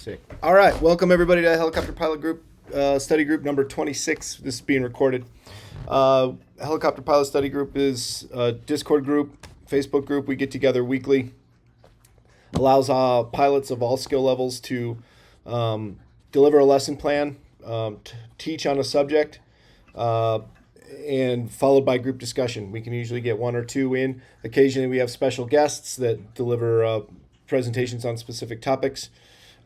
Sick. All right, welcome everybody to Helicopter Pilot Group, study group number 26. This is being recorded. Helicopter Pilot Study Group is a Discord group, Facebook group. We get together weekly. Allows pilots of all skill levels to deliver a lesson plan, teach on a subject, and followed by group discussion. We can usually get one or two in. Occasionally, we have special guests that deliver presentations on specific topics.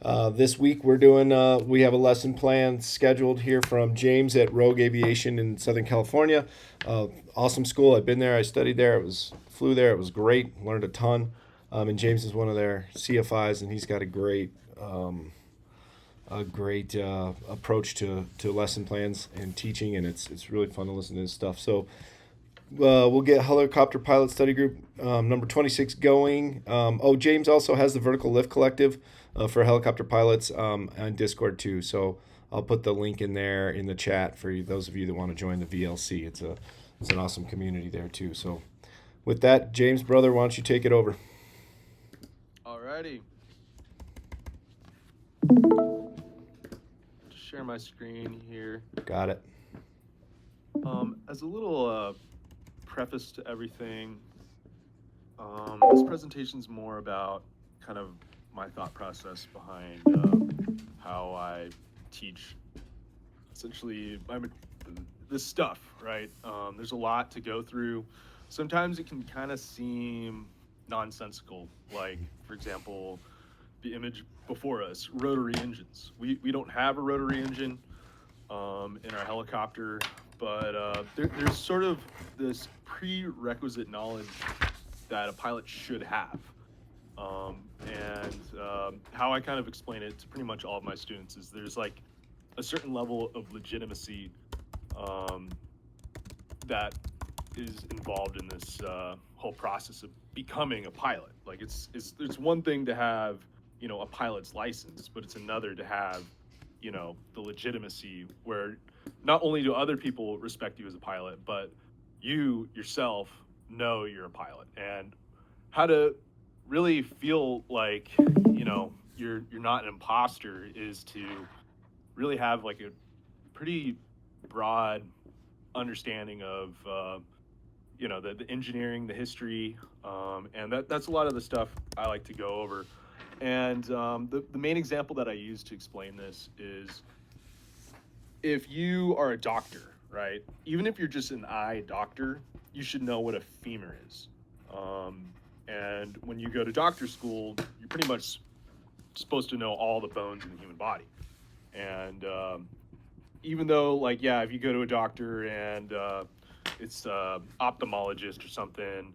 This week we have a lesson plan scheduled here from James at Rogue Aviation in Southern California. Awesome school. I've been there. I studied there. Flew there. It was great. Learned a ton. And James is one of their CFIs, and he's got a great approach to lesson plans and teaching, and it's really fun to listen to his stuff. So we'll get Helicopter Pilot Study Group number 26 going. James also has the Vertical Lift Collective for helicopter pilots on Discord too. So I'll put the link in there in the chat for those of you that want to join the VLC. It's an awesome community there too. So with that, James, brother, why don't you take it over? Alrighty. Just share my screen here. Got it. As a little preface to everything, this presentation's more about kind of my thought process behind how I teach essentially this stuff, right? There's a lot to go through. Sometimes it can kind of seem nonsensical, like, for example, the image before us, rotary engines. We don't have a rotary engine in our helicopter, but there's sort of this prerequisite knowledge that a pilot should have. How I kind of explain it to pretty much all of my students is there's like a certain level of legitimacy that is involved in this whole process of becoming a pilot. Like it's one thing to have, a pilot's license, but it's another to have, the legitimacy where not only do other people respect you as a pilot, but you yourself know you're a pilot, and how to really feel like, you're not an imposter is to really have like a pretty broad understanding of, the engineering, the history, and that's a lot of the stuff I like to go over. And the main example that I use to explain this is if you are a doctor, right? Even if you're just an eye doctor, you should know what a femur is. And when you go to doctor school, you're pretty much supposed to know all the bones in the human body. And even though, if you go to a doctor and it's ophthalmologist or something,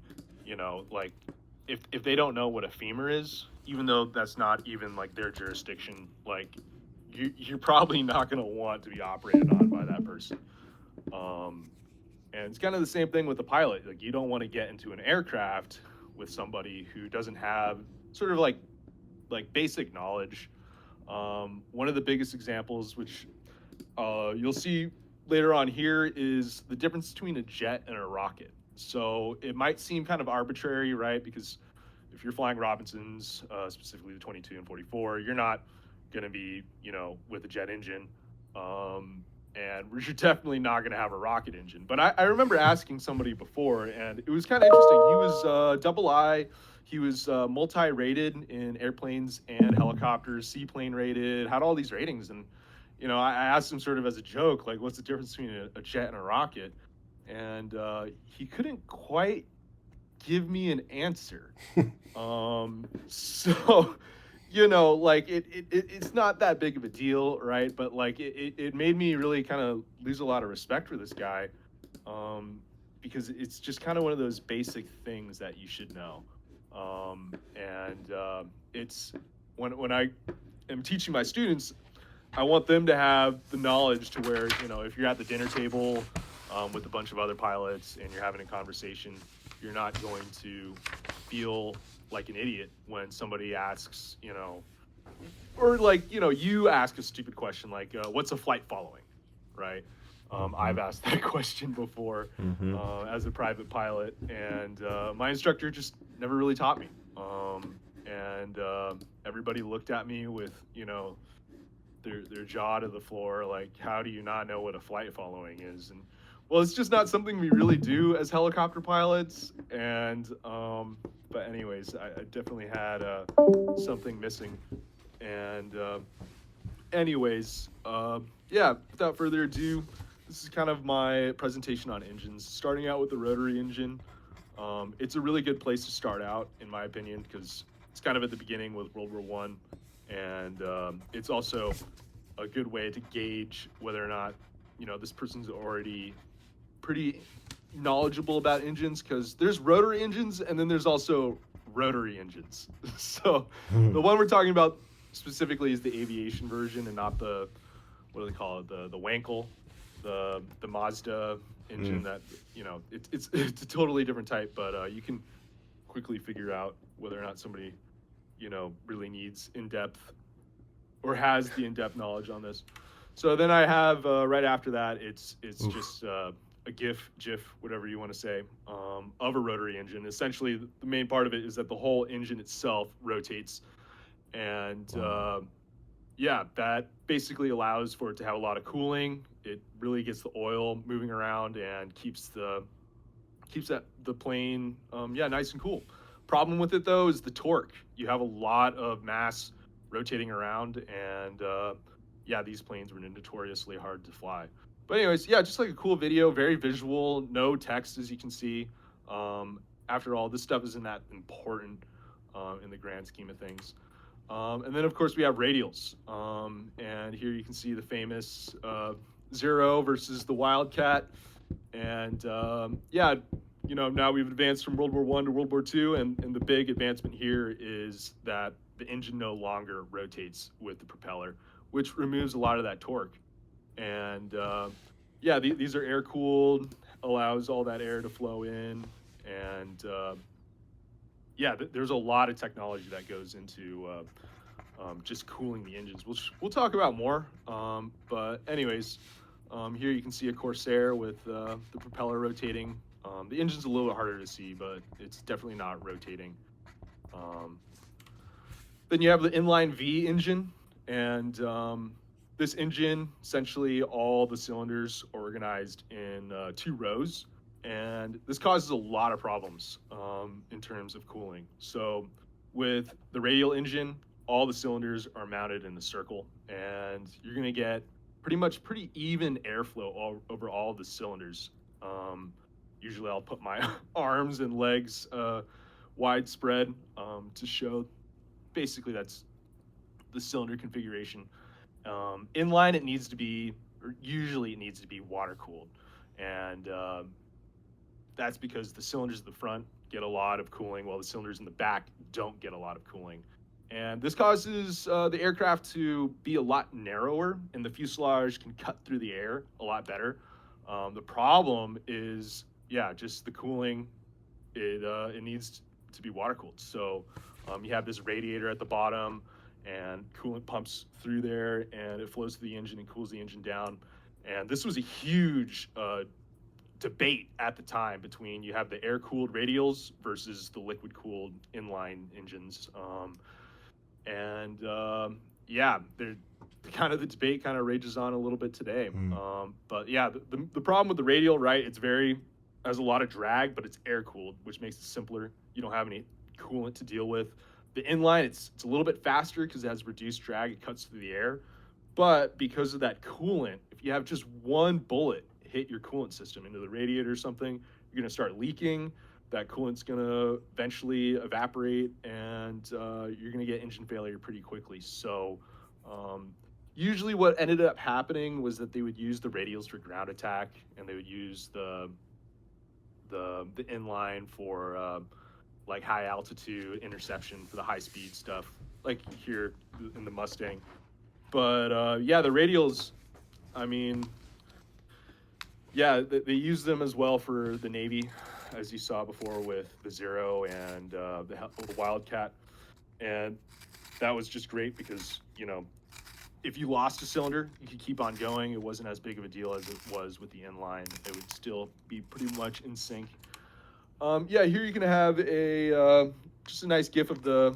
if they don't know what a femur is, even though that's not even like their jurisdiction, you're probably not going to want to be operated on by that person. And it's kind of the same thing with the pilot. Like, you don't want to get into an aircraft with somebody who doesn't have sort of like basic knowledge. One of the biggest examples, which you'll see later on here, is the difference between a jet and a rocket. So it might seem kind of arbitrary, right? Because if you're flying Robinsons, specifically the 22 and 44, you're not going to be, with a jet engine. And you're definitely not going to have a rocket engine. But I remember asking somebody before, and it was kind of interesting. He was double I. He was multi-rated in airplanes and helicopters, seaplane rated, had all these ratings. And, I asked him sort of as a joke, like, what's the difference between a jet and a rocket? And he couldn't quite give me an answer. So... it's not that big of a deal, right? But it made me really kind of lose a lot of respect for this guy, because it's just kind of one of those basic things that you should know. It's when I am teaching my students, I want them to have the knowledge to where, if you're at the dinner table with a bunch of other pilots and you're having a conversation, you're not going to feel like an idiot when somebody asks, or you ask a stupid question like, what's a flight following, right? I've asked that question before as a private pilot, and my instructor just never really taught me. and everybody looked at me with, you know, their jaw to the floor, like, how do you not know what a flight following is? And well, it's just not something we really do as helicopter pilots. And but anyways, I definitely had something missing. And anyways, yeah, without further ado, this is kind of my presentation on engines. Starting out with the rotary engine, it's a really good place to start out, in my opinion, because it's kind of at the beginning with World War One, and it's also a good way to gauge whether or not, you know, this person's already pretty knowledgeable about engines, because there's rotary engines and then there's also rotary engines. So the one we're talking about specifically is the aviation version, and not the, what do they call it, the Wankel, the Mazda engine. That, you know, it's a totally different type, but you can quickly figure out whether or not somebody, you know, really needs in-depth or has the in-depth knowledge on this. So then I have right after that, it's just a GIF, whatever you want to say, of a rotary engine. Essentially, the main part of it is that the whole engine itself rotates, and yeah, that basically allows for it to have a lot of cooling. It really gets the oil moving around and keeps the plane yeah, nice and cool. Problem with it though is the torque. You have a lot of mass rotating around, and yeah, these planes were notoriously hard to fly. But anyways, yeah, just like a cool video, very visual, no text, as you can see. After all, this stuff isn't that important in the grand scheme of things. And then of course we have radials, and here you can see the famous Zero versus the Wildcat. And yeah, you know, now we've advanced from World War One to World War Two, and the big advancement here is that the engine no longer rotates with the propeller, which removes a lot of that torque. And yeah, these are air cooled, allows all that air to flow in, and yeah, there's a lot of technology that goes into just cooling the engines, which we'll talk about more. But anyways, here you can see a Corsair with the propeller rotating. The engine's a little bit harder to see, but it's definitely not rotating. Then you have the inline V engine, and this engine, essentially all the cylinders are organized in 2 rows, and this causes a lot of problems in terms of cooling. So with the radial engine, all the cylinders are mounted in a circle, and you're going to get pretty even airflow over all of the cylinders. Usually I'll put my arms and legs widespread to show basically that's the cylinder configuration. Inline, it needs to be, or usually it needs to be water cooled, and that's because the cylinders at the front get a lot of cooling, while the cylinders in the back don't get a lot of cooling. And this causes the aircraft to be a lot narrower, and the fuselage can cut through the air a lot better. The problem is, yeah, just the cooling. It needs to be water cooled. So you have this radiator at the bottom, and coolant pumps through there, and it flows through the engine and cools the engine down. And this was a huge debate at the time between, you have the air-cooled radials versus the liquid-cooled inline engines. And yeah, the debate kind of rages on a little bit today. But yeah, the problem with the radial, right, it's has a lot of drag, but it's air-cooled, which makes it simpler. You don't have any coolant to deal with. The inline, it's a little bit faster because it has reduced drag. It cuts through the air. But because of that coolant, if you have just one bullet hit your coolant system into the radiator or something, you're going to start leaking. That coolant's going to eventually evaporate, and you're going to get engine failure pretty quickly. So usually what ended up happening was that they would use the radials for ground attack, and they would use the inline for like high altitude interception for the high speed stuff, like here in the Mustang. But yeah, the radials, I mean, yeah, they use them as well for the Navy, as you saw before with the Zero and the Wildcat. And that was just great because, you know, if you lost a cylinder, you could keep on going. It wasn't as big of a deal as it was with the inline. It would still be pretty much in sync. Yeah, here you can have a just a nice GIF of the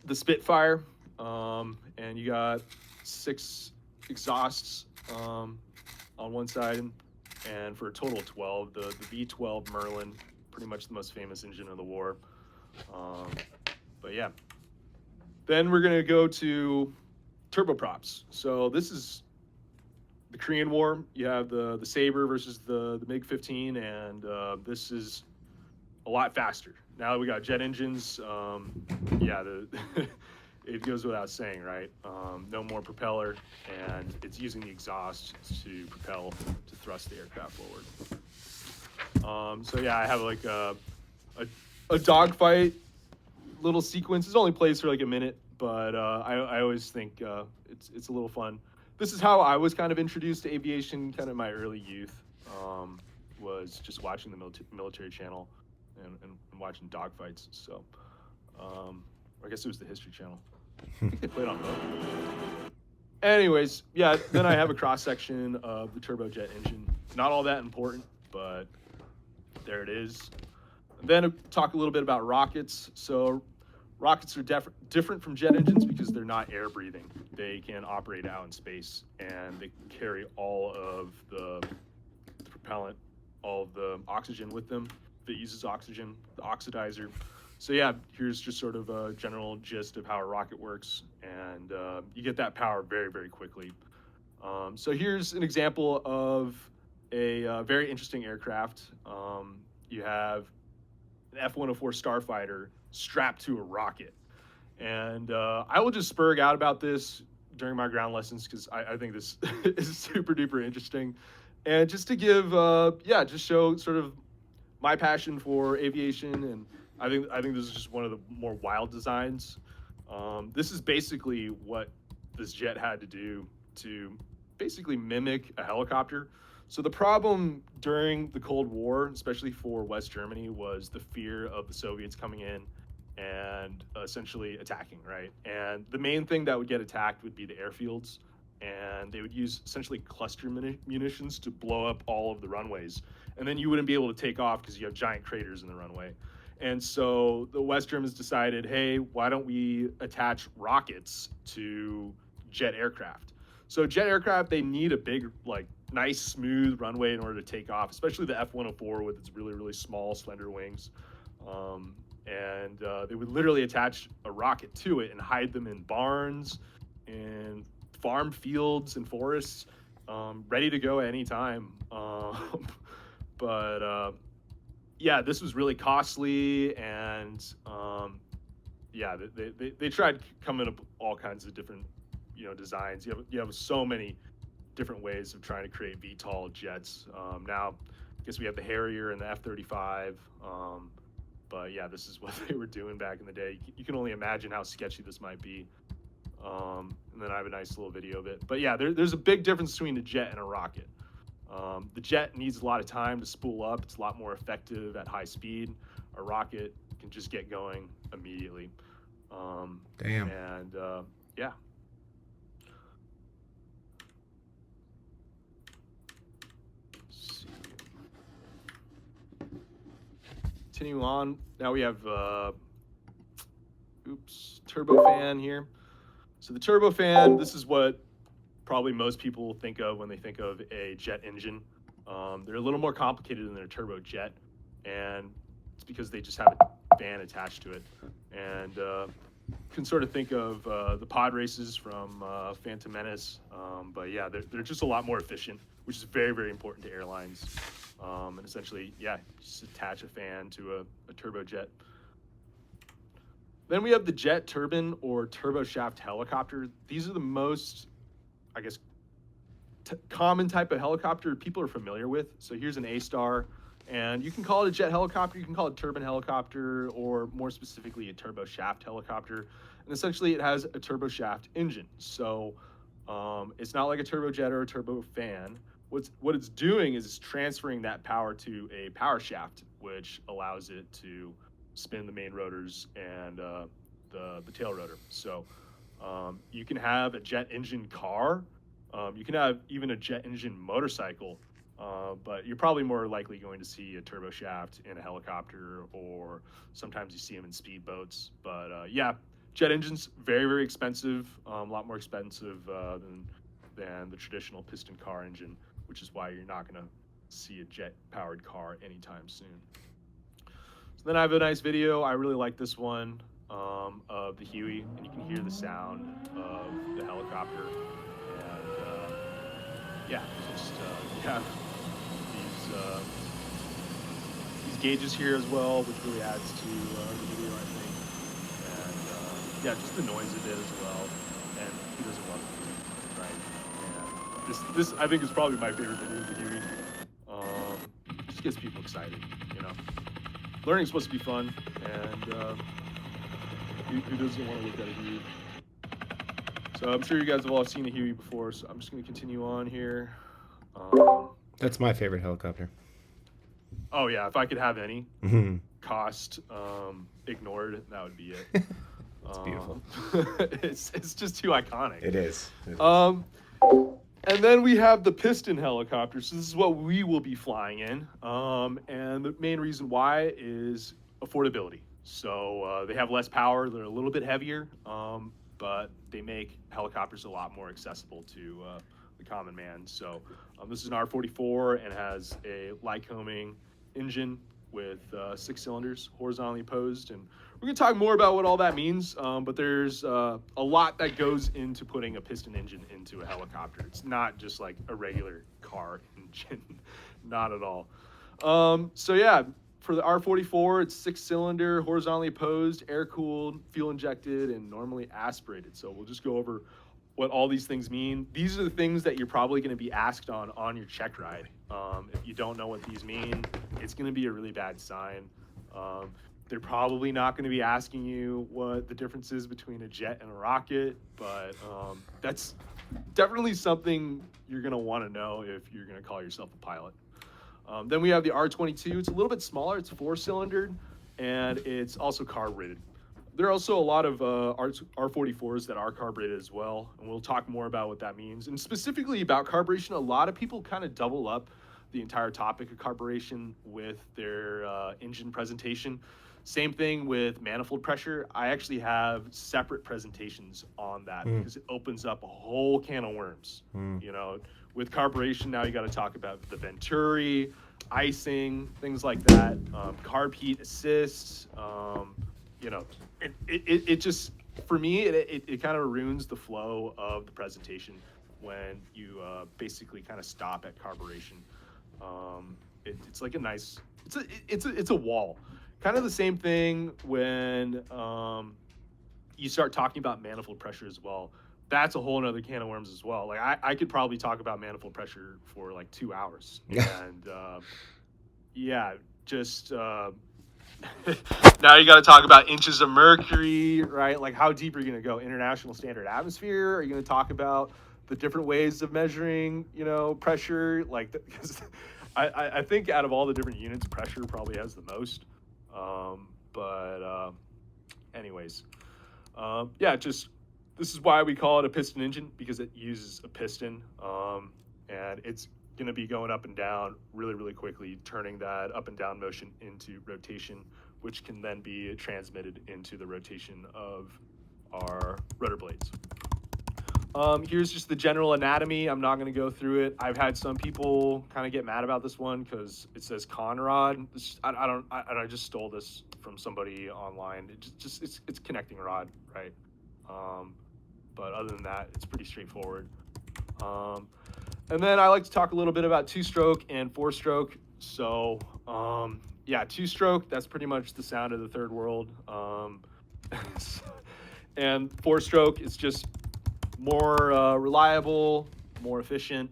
the Spitfire, and you got 6 exhausts on one side, and for a total of 12. The V12 Merlin, pretty much the most famous engine of the war. But yeah. Then we're gonna go to turboprops. So this is the Korean War. You have the Sabre versus the MiG-15, and this is a lot faster. Now that we got jet engines, yeah, it goes without saying, right? No more propeller, and it's using the exhaust to propel, to thrust the aircraft forward. So yeah, I have like a dogfight little sequence. It only plays for like a minute, but I always think it's a little fun. This is how I was kind of introduced to aviation, kind of in my early youth, was just watching the military channel and watching dogfights. So, I guess it was the History Channel. I think they played on both. Anyways, yeah, then I have a cross-section of the turbojet engine. Not all that important, but there it is. Then I'll talk a little bit about rockets. So rockets are different from jet engines because they're not air-breathing. They can operate out in space, and they carry all of the propellant, all of the oxygen with them that uses oxygen, the oxidizer. So yeah, here's just sort of a general gist of how a rocket works, and you get that power very, very quickly. So here's an example of a very interesting aircraft. You have an F-104 Starfighter strapped to a rocket. And I will just spurg out about this during my ground lessons because I think this is super duper interesting. And just to give, just show sort of my passion for aviation, and I think this is just one of the more wild designs. This is basically what this jet had to do to basically mimic a helicopter. So the problem during the Cold War, especially for West Germany, was the fear of the Soviets coming in and essentially attacking, right? And the main thing that would get attacked would be the airfields, and they would use essentially cluster munitions to blow up all of the runways. And then you wouldn't be able to take off because you have giant craters in the runway. And so the West Germans decided, hey, why don't we attach rockets to jet aircraft? So jet aircraft, they need a big, like, nice, smooth runway in order to take off, especially the F-104 with its really, really small, slender wings. They would literally attach a rocket to it and hide them in barns, in farm fields and forests, ready to go at any time. Yeah, this was really costly, and they tried coming up with all kinds of different, designs. You have so many different ways of trying to create VTOL jets. Now, I guess we have the Harrier and the F-35. But yeah, this is what they were doing back in the day. You can only imagine how sketchy this might be. And then I have a nice little video of it. But yeah, there's a big difference between a jet and a rocket. The jet needs a lot of time to spool up. It's a lot more effective at high speed. A rocket can just get going immediately. Damn. And yeah. Continue on. Now we have turbofan here. So the turbofan, this is what probably most people think of when they think of a jet engine. They're a little more complicated than their turbojet, and it's because they just have a fan attached to it. And you can sort of think of the pod races from Phantom Menace, but yeah, they're just a lot more efficient, which is very, very important to airlines. And essentially, yeah, just attach a fan to a turbojet. Then we have the jet turbine or turboshaft helicopter. These are the most, I guess, common type of helicopter people are familiar with. So here's an A-Star, and you can call it a jet helicopter, you can call it a turbine helicopter, or more specifically a turboshaft helicopter. And essentially it has a turboshaft engine. So it's not like a turbojet or a turbofan. What it's doing is it's transferring that power to a power shaft, which allows it to spin the main rotors and the tail rotor. So you can have a jet engine car, you can have even a jet engine motorcycle, but you're probably more likely going to see a turboshaft in a helicopter, or sometimes you see them in speedboats. But yeah, jet engines, very, very expensive, a lot more expensive than the traditional piston car engine, which is why you're not going to see a jet-powered car anytime soon. So then I have a nice video. I really like this one of the Huey, and you can hear the sound of the helicopter. And yeah, just you have these gauges here as well, which really adds to the video, I think. And yeah, just the noise of it as well. And who doesn't love it, right? And this I think is probably my favorite video of the Huey. Just gets people excited, you know. Learning's supposed to be fun, and who doesn't want to look at a Huey? So I'm sure you guys have all seen a Huey before, so I'm just going to continue on here. That's my favorite helicopter. Oh yeah, if I could have any cost ignored, that would be it. It's beautiful. It's just too iconic. It is. And then we have the piston helicopter. So this is what we will be flying in. And the main reason why is affordability. So they have less power. They're a little bit heavier, but they make helicopters a lot more accessible to the common man. So this is an R44 and has a Lycoming engine with 6 cylinders horizontally opposed. And we're going to talk more about what all that means, but there's a lot that goes into putting a piston engine into a helicopter. It's not just like a regular car engine, not at all. So yeah, for the R44, it's 6-cylinder, horizontally opposed, air-cooled, fuel-injected, and normally aspirated. So we'll just go over what all these things mean. These are the things that you're probably going to be asked on your check ride. If you don't know what these mean, it's going to be a really bad sign. They're probably not going to be asking you what the difference is between a jet and a rocket, but that's definitely something you're going to want to know if you're going to call yourself a pilot. Then we have the R22. It's a little bit smaller. It's 4-cylindered, and it's also carbureted. There are also a lot of R44s that are carbureted as well, and we'll talk more about what that means. And specifically about carburation, a lot of people kind of double up the entire topic of carburation with their engine presentation. Same thing with manifold pressure. I actually have separate presentations on that because it opens up a whole can of worms. You know, with carburation, now you got to talk about the venturi, icing, things like that, carb heat assists. You know, it just, for me, it kind of ruins the flow of the presentation when you basically kind of stop at carburation. It's like a nice, it's a wall. Kind of the same thing when you start talking about manifold pressure as well. That's a whole nother can of worms as well. Like I could probably talk about manifold pressure for like 2 hours. And yeah, just now you got to talk about inches of mercury, right? Like how deep are you going to go? International standard atmosphere? Are you going to talk about the different ways of measuring, you know, pressure? Like, because I think out of all the different units, pressure probably has the most. Anyways, yeah, just this is why we call it a piston engine, because it uses a piston, and it's going to be going up and down really, really quickly, turning that up and down motion into rotation, which can then be transmitted into the rotation of our rotor blades. Here's just the general anatomy. I'm not going to go through it. I've had some people kind of get mad about this one because it says Conrod. I just stole this from somebody online. It's connecting rod, right? But other than that, it's pretty straightforward. And then I like to talk a little bit about 2-stroke and 4-stroke. So yeah, 2-stroke, that's pretty much the sound of the third world. And 4-stroke is just more reliable, more efficient,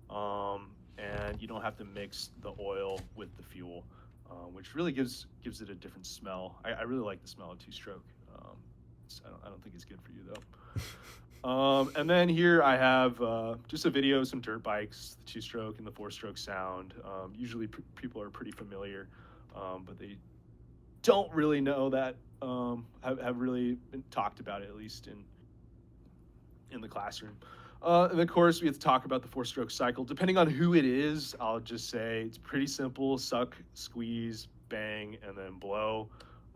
and you don't have to mix the oil with the fuel, which really gives it a different smell. I really like the smell of 2-stroke. I don't think it's good for you though. And then here I have just a video of some dirt bikes, the 2-stroke and the 4-stroke sound. Usually people are pretty familiar, but they don't really know that, have really been talked about it, at least in the classroom. And of course, we have to talk about the 4-stroke cycle. Depending on who it is, I'll just say it's pretty simple: suck, squeeze, bang, and then blow.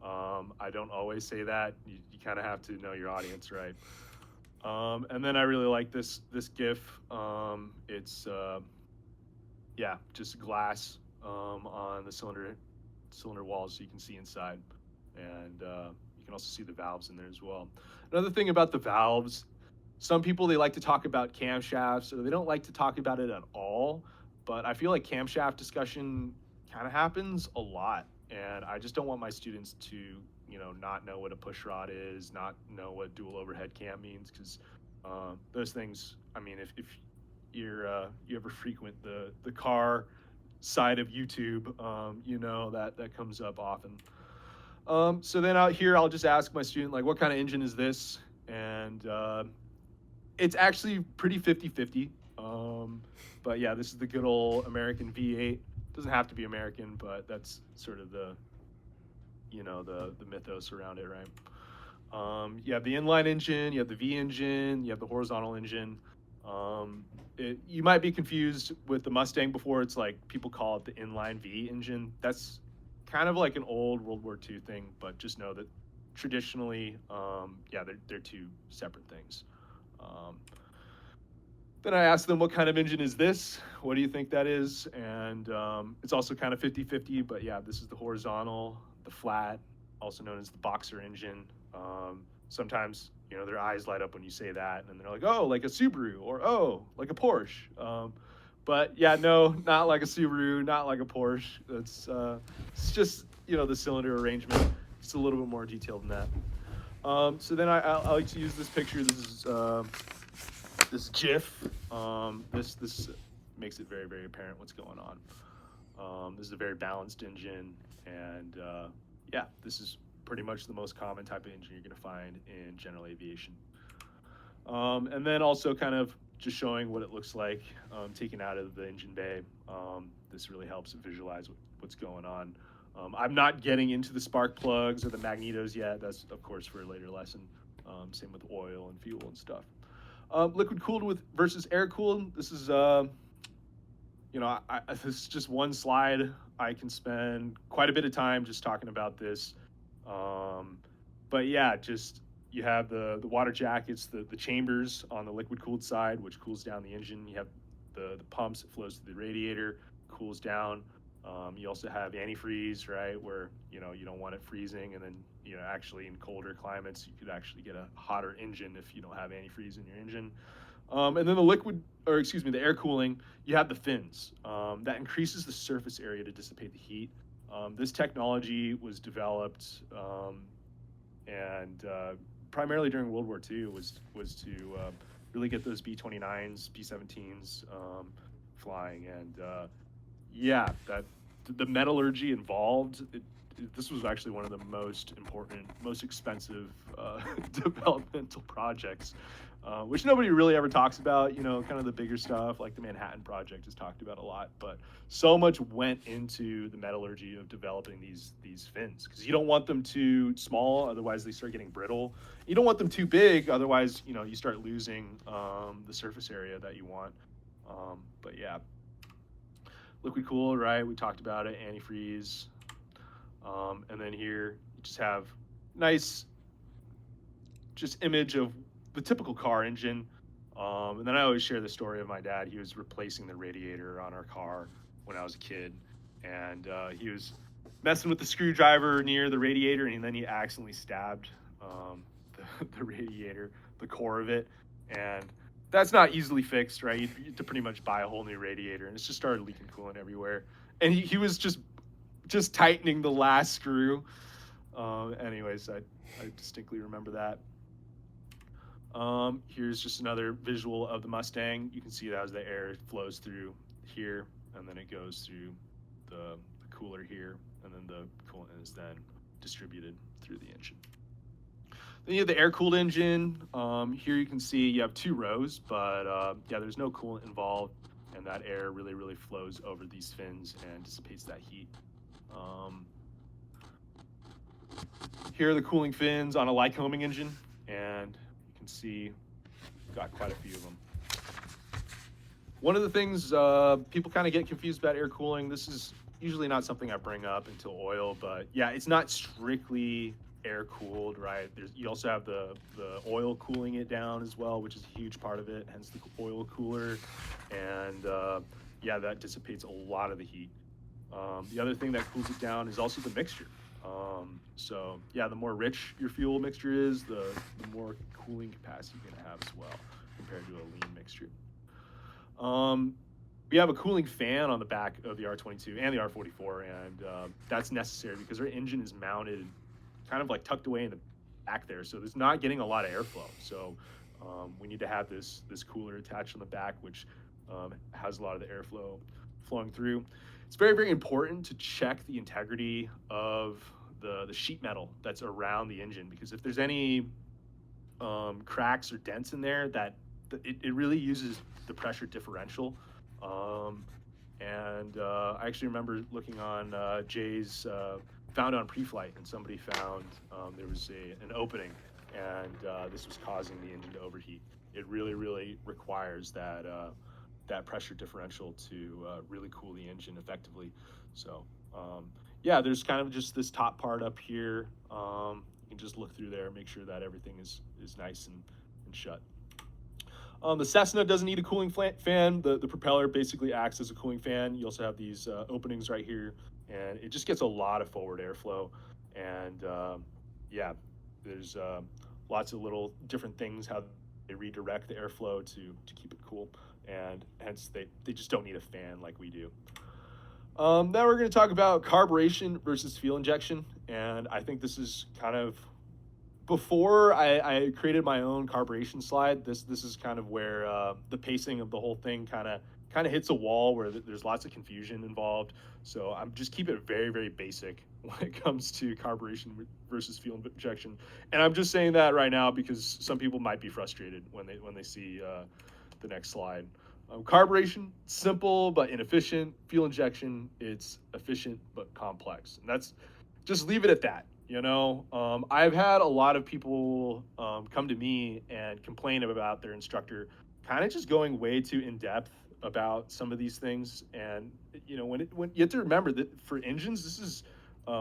I don't always say that. You kind of have to know your audience, right? And then I really like this GIF. It's yeah, just glass on the cylinder walls, so you can see inside, and you can also see the valves in there as well. Another thing about the valves, some people they like to talk about camshafts, or they don't like to talk about it at all. But I feel like camshaft discussion kind of happens a lot, and I just don't want my students to, not know what a push rod is, not know what dual overhead cam means, because those things. I mean, if you ever frequent the car side of YouTube, that comes up often. So then out here, I'll just ask my student, like, what kind of engine is this? And it's actually pretty 50-50. But yeah, this is the good old American V8. Doesn't have to be American, but that's sort of the mythos around it, right? You have the inline engine, you have the V engine, you have the horizontal engine. You might be confused with the Mustang before. It's like people call it the inline V engine. That's kind of like an old World War II thing, but just know that traditionally, yeah, they're two separate things. Then I asked them, what kind of engine is this? What do you think that is? And it's also kind of 50-50, but yeah, this is the horizontal, the flat, also known as the boxer engine. Sometimes, their eyes light up when you say that, and they're like, oh, like a Subaru, or oh, like a Porsche. But yeah, no, not like a Subaru, not like a Porsche. It's just, the cylinder arrangement. It's a little bit more detailed than that. So then I like to use this picture. This is this GIF. This makes it very, very apparent what's going on. This is a very balanced engine, and yeah, this is pretty much the most common type of engine you're going to find in general aviation. And then also kind of just showing what it looks like taken out of the engine bay. This really helps visualize what's going on. I'm not getting into the spark plugs or the magnetos yet. That's, of course, for a later lesson. Same with oil and fuel and stuff. Liquid cooled versus air cooled. This is, this is just one slide. I can spend quite a bit of time just talking about this. But yeah, just you have the water jackets, the chambers on the liquid cooled side, which cools down the engine. You have the pumps, it flows to the radiator, cools down. You also have antifreeze, right, where you don't want it freezing, and then actually in colder climates you could actually get a hotter engine if you don't have antifreeze in your engine. And then the air cooling, you have the fins. That increases the surface area to dissipate the heat. This technology was developed and primarily during World War II was to really get those B-29s, B-17s flying, and yeah, that the metallurgy involved. This was actually one of the most important, most expensive developmental projects, which nobody really ever talks about. Kind of the bigger stuff like the Manhattan Project is talked about a lot, but so much went into the metallurgy of developing these fins, because you don't want them too small, otherwise they start getting brittle. You don't want them too big, otherwise you start losing the surface area that you want. But yeah, liquid cooled, right? We talked about it, antifreeze. And then here you just have nice just image of the typical car engine. And then I always share the story of my dad. He was replacing the radiator on our car when I was a kid, and he was messing with the screwdriver near the radiator, and then he accidentally stabbed the radiator, the core of it, and that's not easily fixed, right? You have to pretty much buy a whole new radiator, and it's just started leaking coolant everywhere. And he was just tightening the last screw. Anyways, I distinctly remember that. Here's just another visual of the Mustang. You can see that as the air flows through here, and then it goes through the cooler here, and then the coolant is then distributed through the engine. Then you have the air-cooled engine. Here you can see you have two rows, but yeah, there's no coolant involved, and that air really, really flows over these fins and dissipates that heat. Here are the cooling fins on a Lycoming engine, and you can see got quite a few of them. One of the things people kind of get confused about air cooling, this is usually not something I bring up until oil, but yeah, it's not strictly air cooled, right? You also have the oil cooling it down as well, which is a huge part of it, hence the oil cooler, and yeah, that dissipates a lot of the heat. The other thing that cools it down is also the mixture. So yeah, the more rich your fuel mixture is, the more cooling capacity you're gonna have as well compared to a lean mixture. We have a cooling fan on the back of the R22 and the R44, and that's necessary because our engine is mounted kind of like tucked away in the back there, so it's not getting a lot of airflow. So we need to have this cooler attached on the back, which has a lot of the airflow flowing through. It's very, very important to check the integrity of the sheet metal that's around the engine, because if there's any cracks or dents in there, it really uses the pressure differential. And I actually remember looking on Jay's found on pre-flight, and somebody found there was an opening, and this was causing the engine to overheat. It really, really requires that pressure differential to really cool the engine effectively. So yeah, there's kind of just this top part up here. You can just look through there, make sure that everything is nice and shut. The Cessna doesn't need a cooling fan. The propeller basically acts as a cooling fan. You also have these openings right here, and it just gets a lot of forward airflow. And yeah, there's lots of little different things how they redirect the airflow to keep it cool, and hence they just don't need a fan like we do. Now we're going to talk about carburation versus fuel injection, and I think this is kind of before I created my own carburation slide. This is kind of where the pacing of the whole thing kind of hits a wall where there's lots of confusion involved. So I'm just keep it very, very basic when it comes to carburation versus fuel injection. And I'm just saying that right now because some people might be frustrated when they see the next slide. Carburation, simple but inefficient. Fuel injection, it's efficient but complex. And that's, just leave it at that. You know, I've had a lot of people come to me and complain about their instructor kind of just going way too in depth about some of these things. And you know, when you have to remember that for engines, this is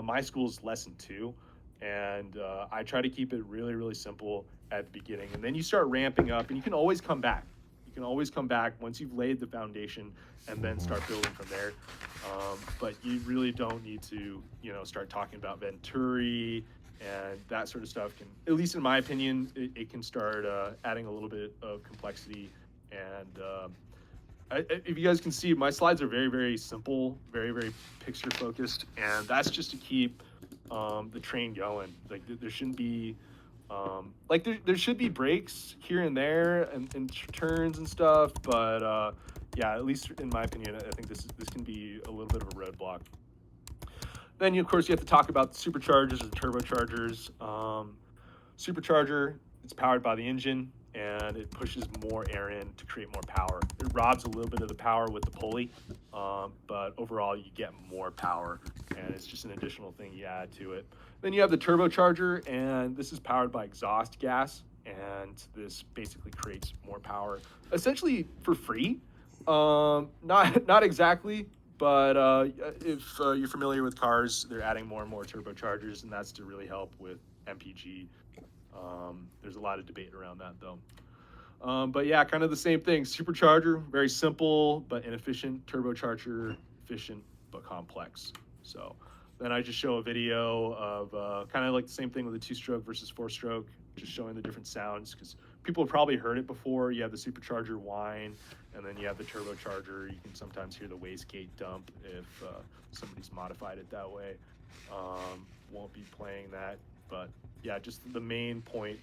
my school's lesson 2, and I try to keep it really, really simple at the beginning, and then you start ramping up, and you can always come back. You can always come back once you've laid the foundation, and then start building from there. But you really don't need to, you know, start talking about Venturi and that sort of stuff. Can, at least in my opinion, it can start adding a little bit of complexity. And if you guys can see, my slides are very, very simple, very, very picture focused, and that's just to keep the train going. Like there shouldn't be like there should be breaks here and there and turns and stuff, but yeah, at least in my opinion, I think this can be a little bit of a roadblock. Then of course you have to talk about the superchargers and turbochargers. Supercharger, it's powered by the engine, and it pushes more air in to create more power. It robs a little bit of the power with the pulley, but overall you get more power, and it's just an additional thing you add to it. Then you have the turbocharger, and this is powered by exhaust gas, and this basically creates more power, essentially for free. Not exactly, but if you're familiar with cars, they're adding more and more turbochargers, and that's to really help with MPG. There's a lot of debate around that though. But yeah, kind of the same thing. Supercharger, very simple but inefficient. Turbocharger, efficient but complex. So then I just show a video of kind of like the same thing with the 2-stroke versus 4-stroke, just showing the different sounds, because people have probably heard it before. You have the supercharger whine, and then you have the turbocharger. You can sometimes hear the wastegate dump if somebody's modified it that way. Won't be playing that, but yeah, just the main point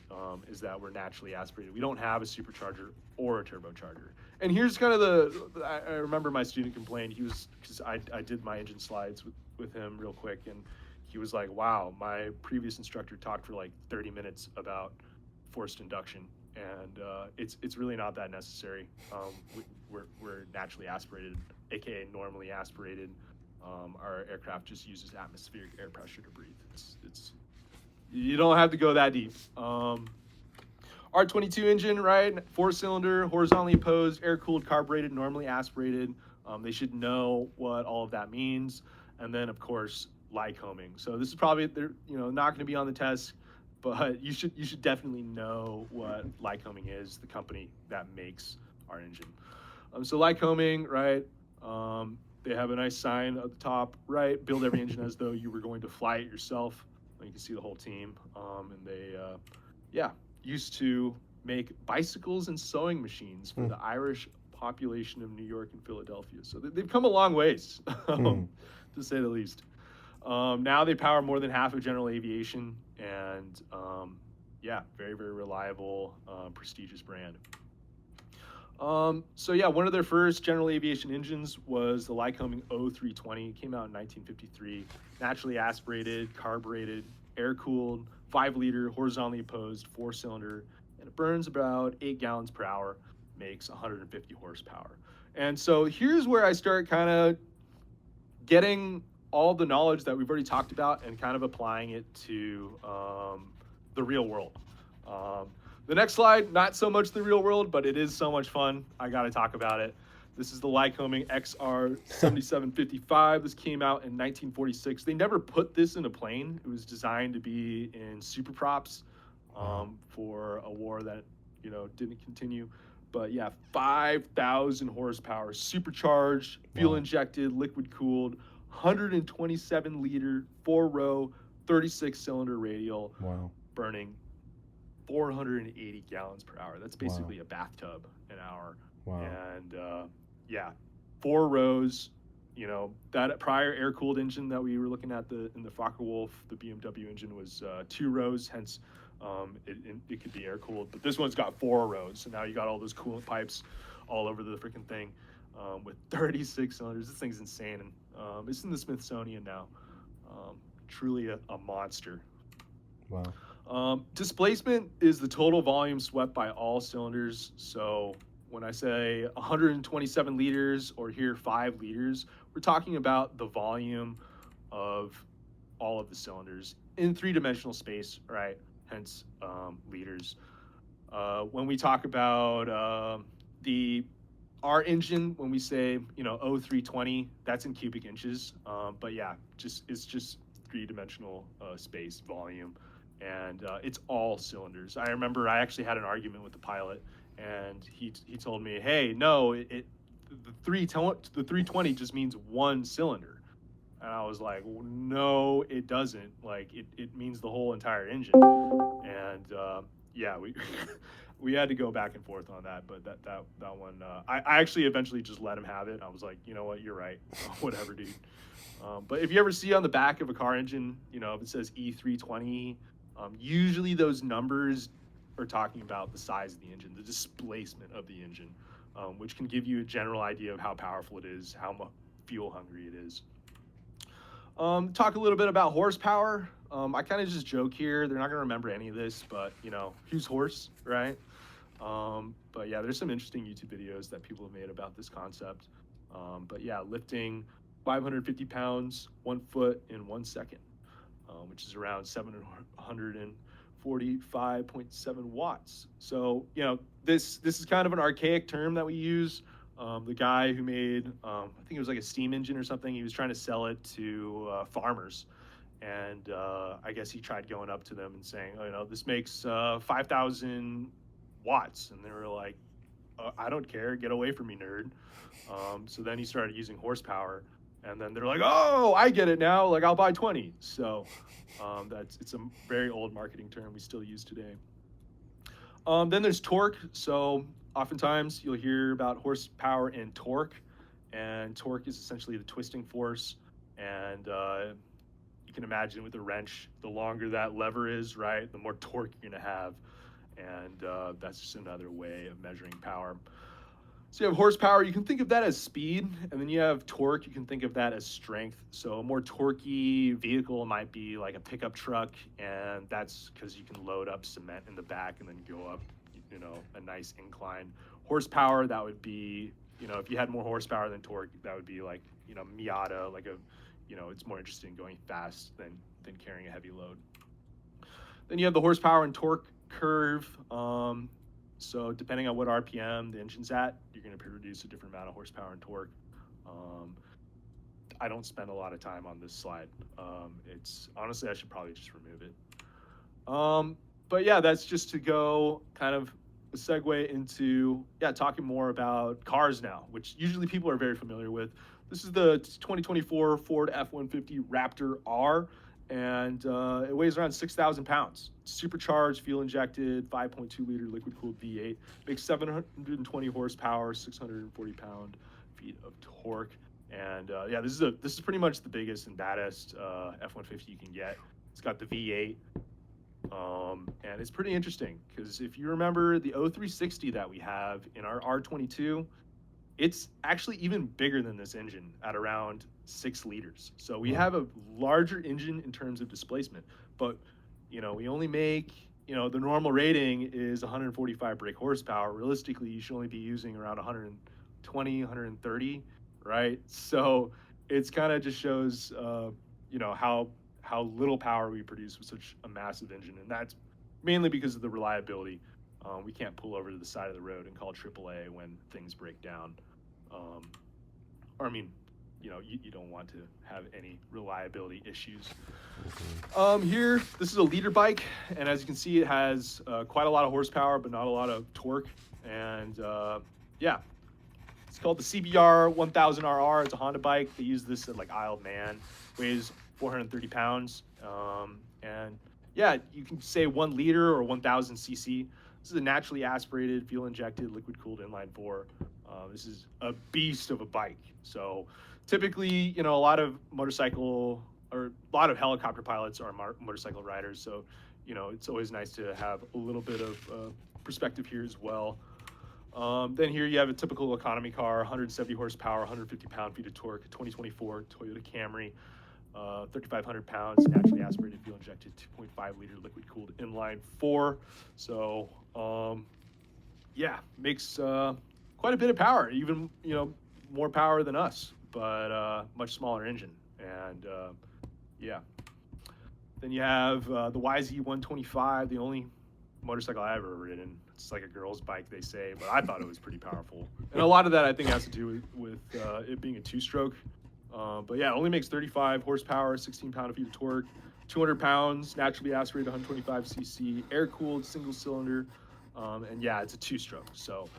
is that we're naturally aspirated. We don't have a supercharger or a turbocharger. And here's kind of I remember my student complained. He was, because I did my engine slides with him real quick, and he was like, wow, my previous instructor talked for like 30 minutes about forced induction, and it's really not that necessary. We're naturally aspirated, aka normally aspirated. Our aircraft just uses atmospheric air pressure to breathe. It's you don't have to go that deep. R22 engine, right? 4-cylinder, horizontally opposed, air-cooled, carbureted, normally aspirated. They should know what all of that means. and then of course Lycoming. So this is probably not going to be on the test, but you should definitely know what Lycoming is, the company that makes our engine. So Lycoming, right? They have a nice sign at the top, right? Build every engine as though you were going to fly it yourself. You can see the whole team, and they, yeah, used to make bicycles and sewing machines for the Irish population of New York and Philadelphia. So they've come a long ways, to say the least. Now they power more than half of general aviation, and yeah, very, very reliable, prestigious brand. So yeah, one of their first general aviation engines was the Lycoming O320. It came out in 1953. Naturally aspirated, carbureted, air-cooled, 5-liter, horizontally opposed, 4-cylinder, and it burns about 8 gallons per hour, makes 150 horsepower. And so here's where I start kind of getting all the knowledge that we've already talked about and kind of applying it to the real world. The next slide, not so much the real world, but it is so much fun. I got to talk about it. This is the Lycoming XR7755. This came out in 1946. They never put this in a plane. It was designed to be in super props for a war that didn't continue. But yeah, 5,000 horsepower, supercharged, fuel injected, liquid cooled, 127 liter, 4-row, 36-cylinder radial, burning 480 gallons per hour. That's basically a bathtub an hour. And yeah, 4 rows. That prior air-cooled engine that we were looking at in the Fokker-Wulf, the BMW engine, was 2 rows. Hence, it could be air-cooled. But this one's got 4 rows. So now you got all those coolant pipes all over the freaking thing, with 36 cylinders. This thing's insane. And it's in the Smithsonian now. Truly a monster. Displacement is the total volume swept by all cylinders. So when I say 127 liters or here 5 liters, we're talking about the volume of all of the cylinders in 3-dimensional space, right? Hence liters. When we talk about our engine, when we say O320, that's in cubic inches. But yeah, it's just 3-dimensional space volume. And it's all cylinders. I remember I actually had an argument with the pilot, and he told me, "Hey, no, the 320 just means 1 cylinder." And I was like, well, "No, it doesn't. Like it means the whole entire engine." And yeah, we we had to go back and forth on that. But that one, I actually eventually just let him have it. I was like, you know what, you're right. Whatever, dude. But if you ever see on the back of a car engine, if it says E320. Usually those numbers are talking about the size of the engine, the displacement of the engine, which can give you a general idea of how powerful it is, how fuel hungry it is. Talk a little bit about horsepower. I kind of just joke here. They're not going to remember any of this, but, who's horse, right? But yeah, there's some interesting YouTube videos that people have made about this concept. But yeah, lifting 550 pounds, 1 foot in 1 second. Which is around 745.7 watts. So, this is kind of an archaic term that we use. The guy who made, I think it was like a steam engine or something, he was trying to sell it to farmers. And I guess he tried going up to them and saying, this makes 5,000 watts. And they were like, I don't care, get away from me, nerd. So then he started using horsepower. And then they're like, oh, I get it now. Like, I'll buy 20. So it's a very old marketing term we still use today. Then there's torque. So oftentimes you'll hear about horsepower and torque. And torque is essentially the twisting force. And you can imagine with a wrench, the longer that lever is, right, the more torque you're going to have. And that's just another way of measuring power. So you have horsepower, you can think of that as speed, and then you have torque, you can think of that as strength. So a more torquey vehicle might be like a pickup truck, and that's because you can load up cement in the back and then go up, a nice incline. Horsepower, that would be, if you had more horsepower than torque, that would be like, Miata, like it's more interesting going fast than carrying a heavy load. Then you have the horsepower and torque curve. So depending on what RPM the engine's at, you're going to produce a different amount of horsepower and torque. I don't spend a lot of time on this slide. It's honestly, I should probably just remove it. But yeah, that's just to go kind of a segue into talking more about cars now, which usually people are very familiar with. This is the 2024 Ford F-150 Raptor R, and it weighs around 6,000 pounds. Supercharged, fuel injected, 5.2 liter liquid cooled V8, makes 720 horsepower, 640 pound-feet of torque. And this is pretty much the biggest and baddest F-150 you can get. It's got the V8. And it's pretty interesting because if you remember the 0360 that we have in our R22, it's actually even bigger than this engine at around 6 liters. So we have a larger engine in terms of displacement, but we only make, the normal rating is 145 brake horsepower. Realistically, you should only be using around 120, 130, right? So it's kind of just shows, how little power we produce with such a massive engine, and that's mainly because of the reliability. We can't pull over to the side of the road and call AAA when things break down. You don't want to have any reliability issues. Here, this is a liter bike, and as you can see, it has quite a lot of horsepower, but not a lot of torque. And it's called the CBR 1000RR. It's a Honda bike. They use this at like Isle of Man. Weighs 430 pounds. You can say 1 liter or 1000 cc. This is a naturally aspirated, fuel injected, liquid cooled inline four. This is a beast of a bike. So typically, a lot of helicopter pilots are motorcycle riders. So, it's always nice to have a little bit of perspective here as well. Then here you have a typical economy car, 170 horsepower, 150 pound-feet of torque, 2024 Toyota Camry. 3,500 pounds, naturally aspirated, fuel injected, 2.5 liter liquid cooled inline four. So, makes quite a bit of power, even, more power than us, but much smaller engine. And then you have the YZ125, the only motorcycle I've ever ridden. It's like a girl's bike, they say, but I thought it was pretty powerful. And a lot of that, I think, has to do with it being a two-stroke. It only makes 35 horsepower, 16 pound-feet of torque, 200 pounds, naturally aspirated, 125 cc, air-cooled, single-cylinder, it's a two-stroke. So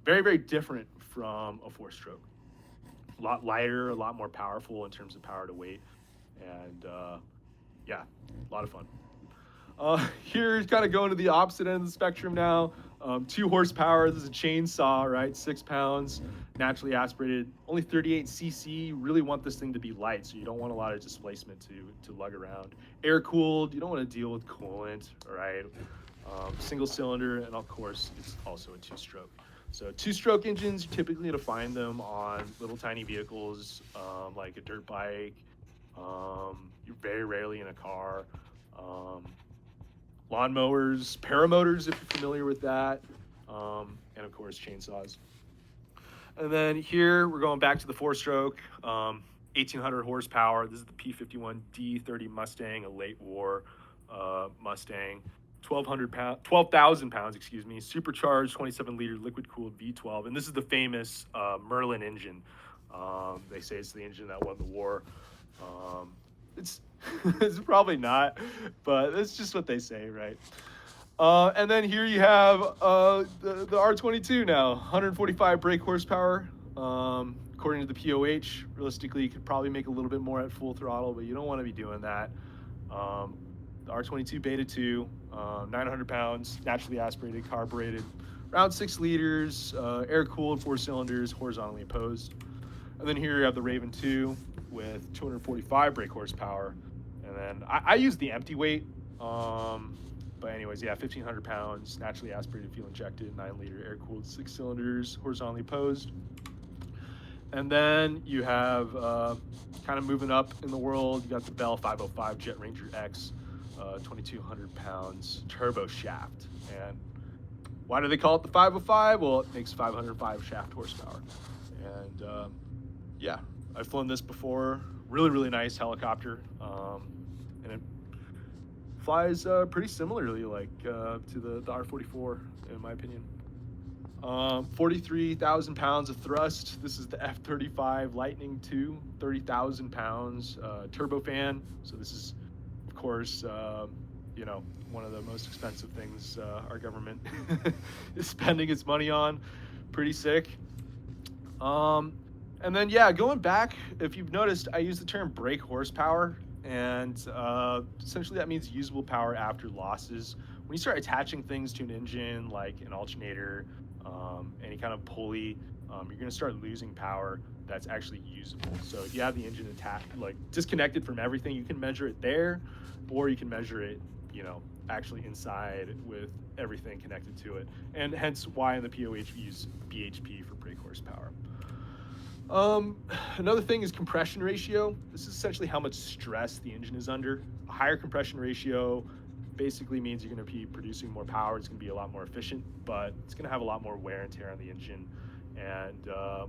very, very different from a four-stroke. A lot lighter, a lot more powerful in terms of power to weight, and a lot of fun. Here, kind of going to the opposite end of the spectrum now. 2 horsepower. This is a chainsaw, right? 6 pounds, naturally aspirated, only 38 cc. You really want this thing to be light, so you don't want a lot of displacement to lug around. Air cooled. You don't want to deal with coolant, right? Single cylinder, and of course, it's also a two-stroke. So two-stroke engines, you're typically going to find them on little tiny vehicles, like a dirt bike. You're very rarely in a car. Lawnmowers, paramotors, if you're familiar with that, and of course chainsaws. And then here we're going back to the four-stroke, 1,800 horsepower. This is the P51 D30 Mustang, a late war Mustang. 12,000 pounds, supercharged 27-liter liquid-cooled V12, and this is the famous Merlin engine. They say it's the engine that won the war. It's probably not, but that's just what they say, right? And then here you have the R22 now, 145 brake horsepower. According to the POH, realistically, you could probably make a little bit more at full throttle, but you don't want to be doing that. The R22 Beta 2, 900 pounds, naturally aspirated, carbureted, around 6 liters, air-cooled, 4 cylinders, horizontally opposed. And then here you have the Raven 2 with 245 brake horsepower. And then I use the empty weight. But anyways, 1,500 pounds, naturally aspirated, fuel injected, 9-liter, air-cooled, 6 cylinders, horizontally opposed. And then you have, kind of moving up in the world, you got the Bell 505 Jet Ranger X, 2,200 pounds, turbo shaft. And why do they call it the 505? Well, it makes 505 shaft horsepower. And I've flown this before. Really, really nice helicopter. And it flies pretty similarly, like to the R44, in my opinion. 43,000 pounds of thrust. This is the F-35 Lightning II, 30,000 pounds turbofan. So this is, of course, you know, one of the most expensive things our government is spending its money on. Pretty sick. Um, and then, yeah, going back, if you've noticed, I use the term brake horsepower, and essentially that means usable power after losses. When you start attaching things to an engine, like an alternator, any kind of pulley, you're going to start losing power that's actually usable. So if you have the engine attached, like disconnected from everything, you can measure it there, or you can measure it, you know, actually inside with everything connected to it. And hence why in the POH we use BHP for brake horsepower. Um, Another thing is compression ratio. This is essentially how much stress the engine is under. A higher compression ratio basically means you're going to be producing more power. It's going to be a lot more efficient, but it's going to have a lot more wear and tear on the engine. And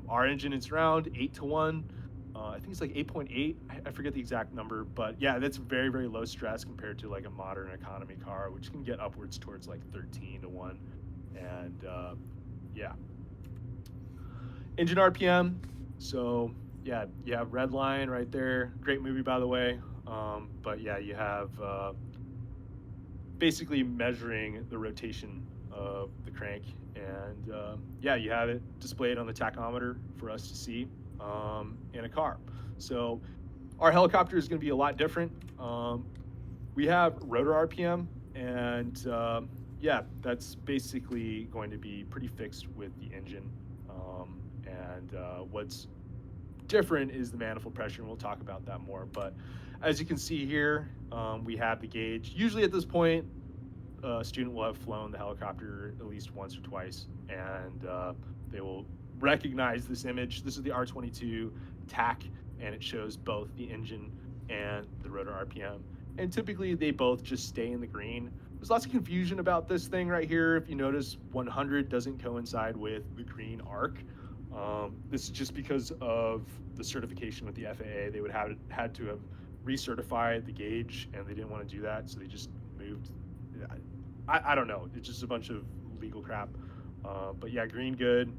our engine is around 8-to-1. I think it's like 8.8. I forget the exact number, but yeah, that's very, very low stress compared to like a modern economy car, which can get upwards towards like 13-to-1. And yeah, engine RPM. So yeah, you have Red Line right there. Great movie, by the way. But yeah, you have basically measuring the rotation of the crank, and yeah, you have it displayed on the tachometer for us to see in a car. So our helicopter is going to be a lot different. We have rotor RPM, and yeah, that's basically going to be pretty fixed with the engine. And what's different is the manifold pressure, and we'll talk about that more. But as you can see here, we have the gauge. Usually at this point, a student will have flown the helicopter at least once or twice, and they will recognize this image. This is the R22 TAC, and it shows both the engine and the rotor RPM. And typically they both just stay in the green. There's lots of confusion about this thing right here. If you notice, 100 doesn't coincide with the green arc. This is just because of the certification with the FAA. They would have had to have recertified the gauge, and they didn't want to do that, so they just moved. I don't know. It's just a bunch of legal crap. But yeah, green good,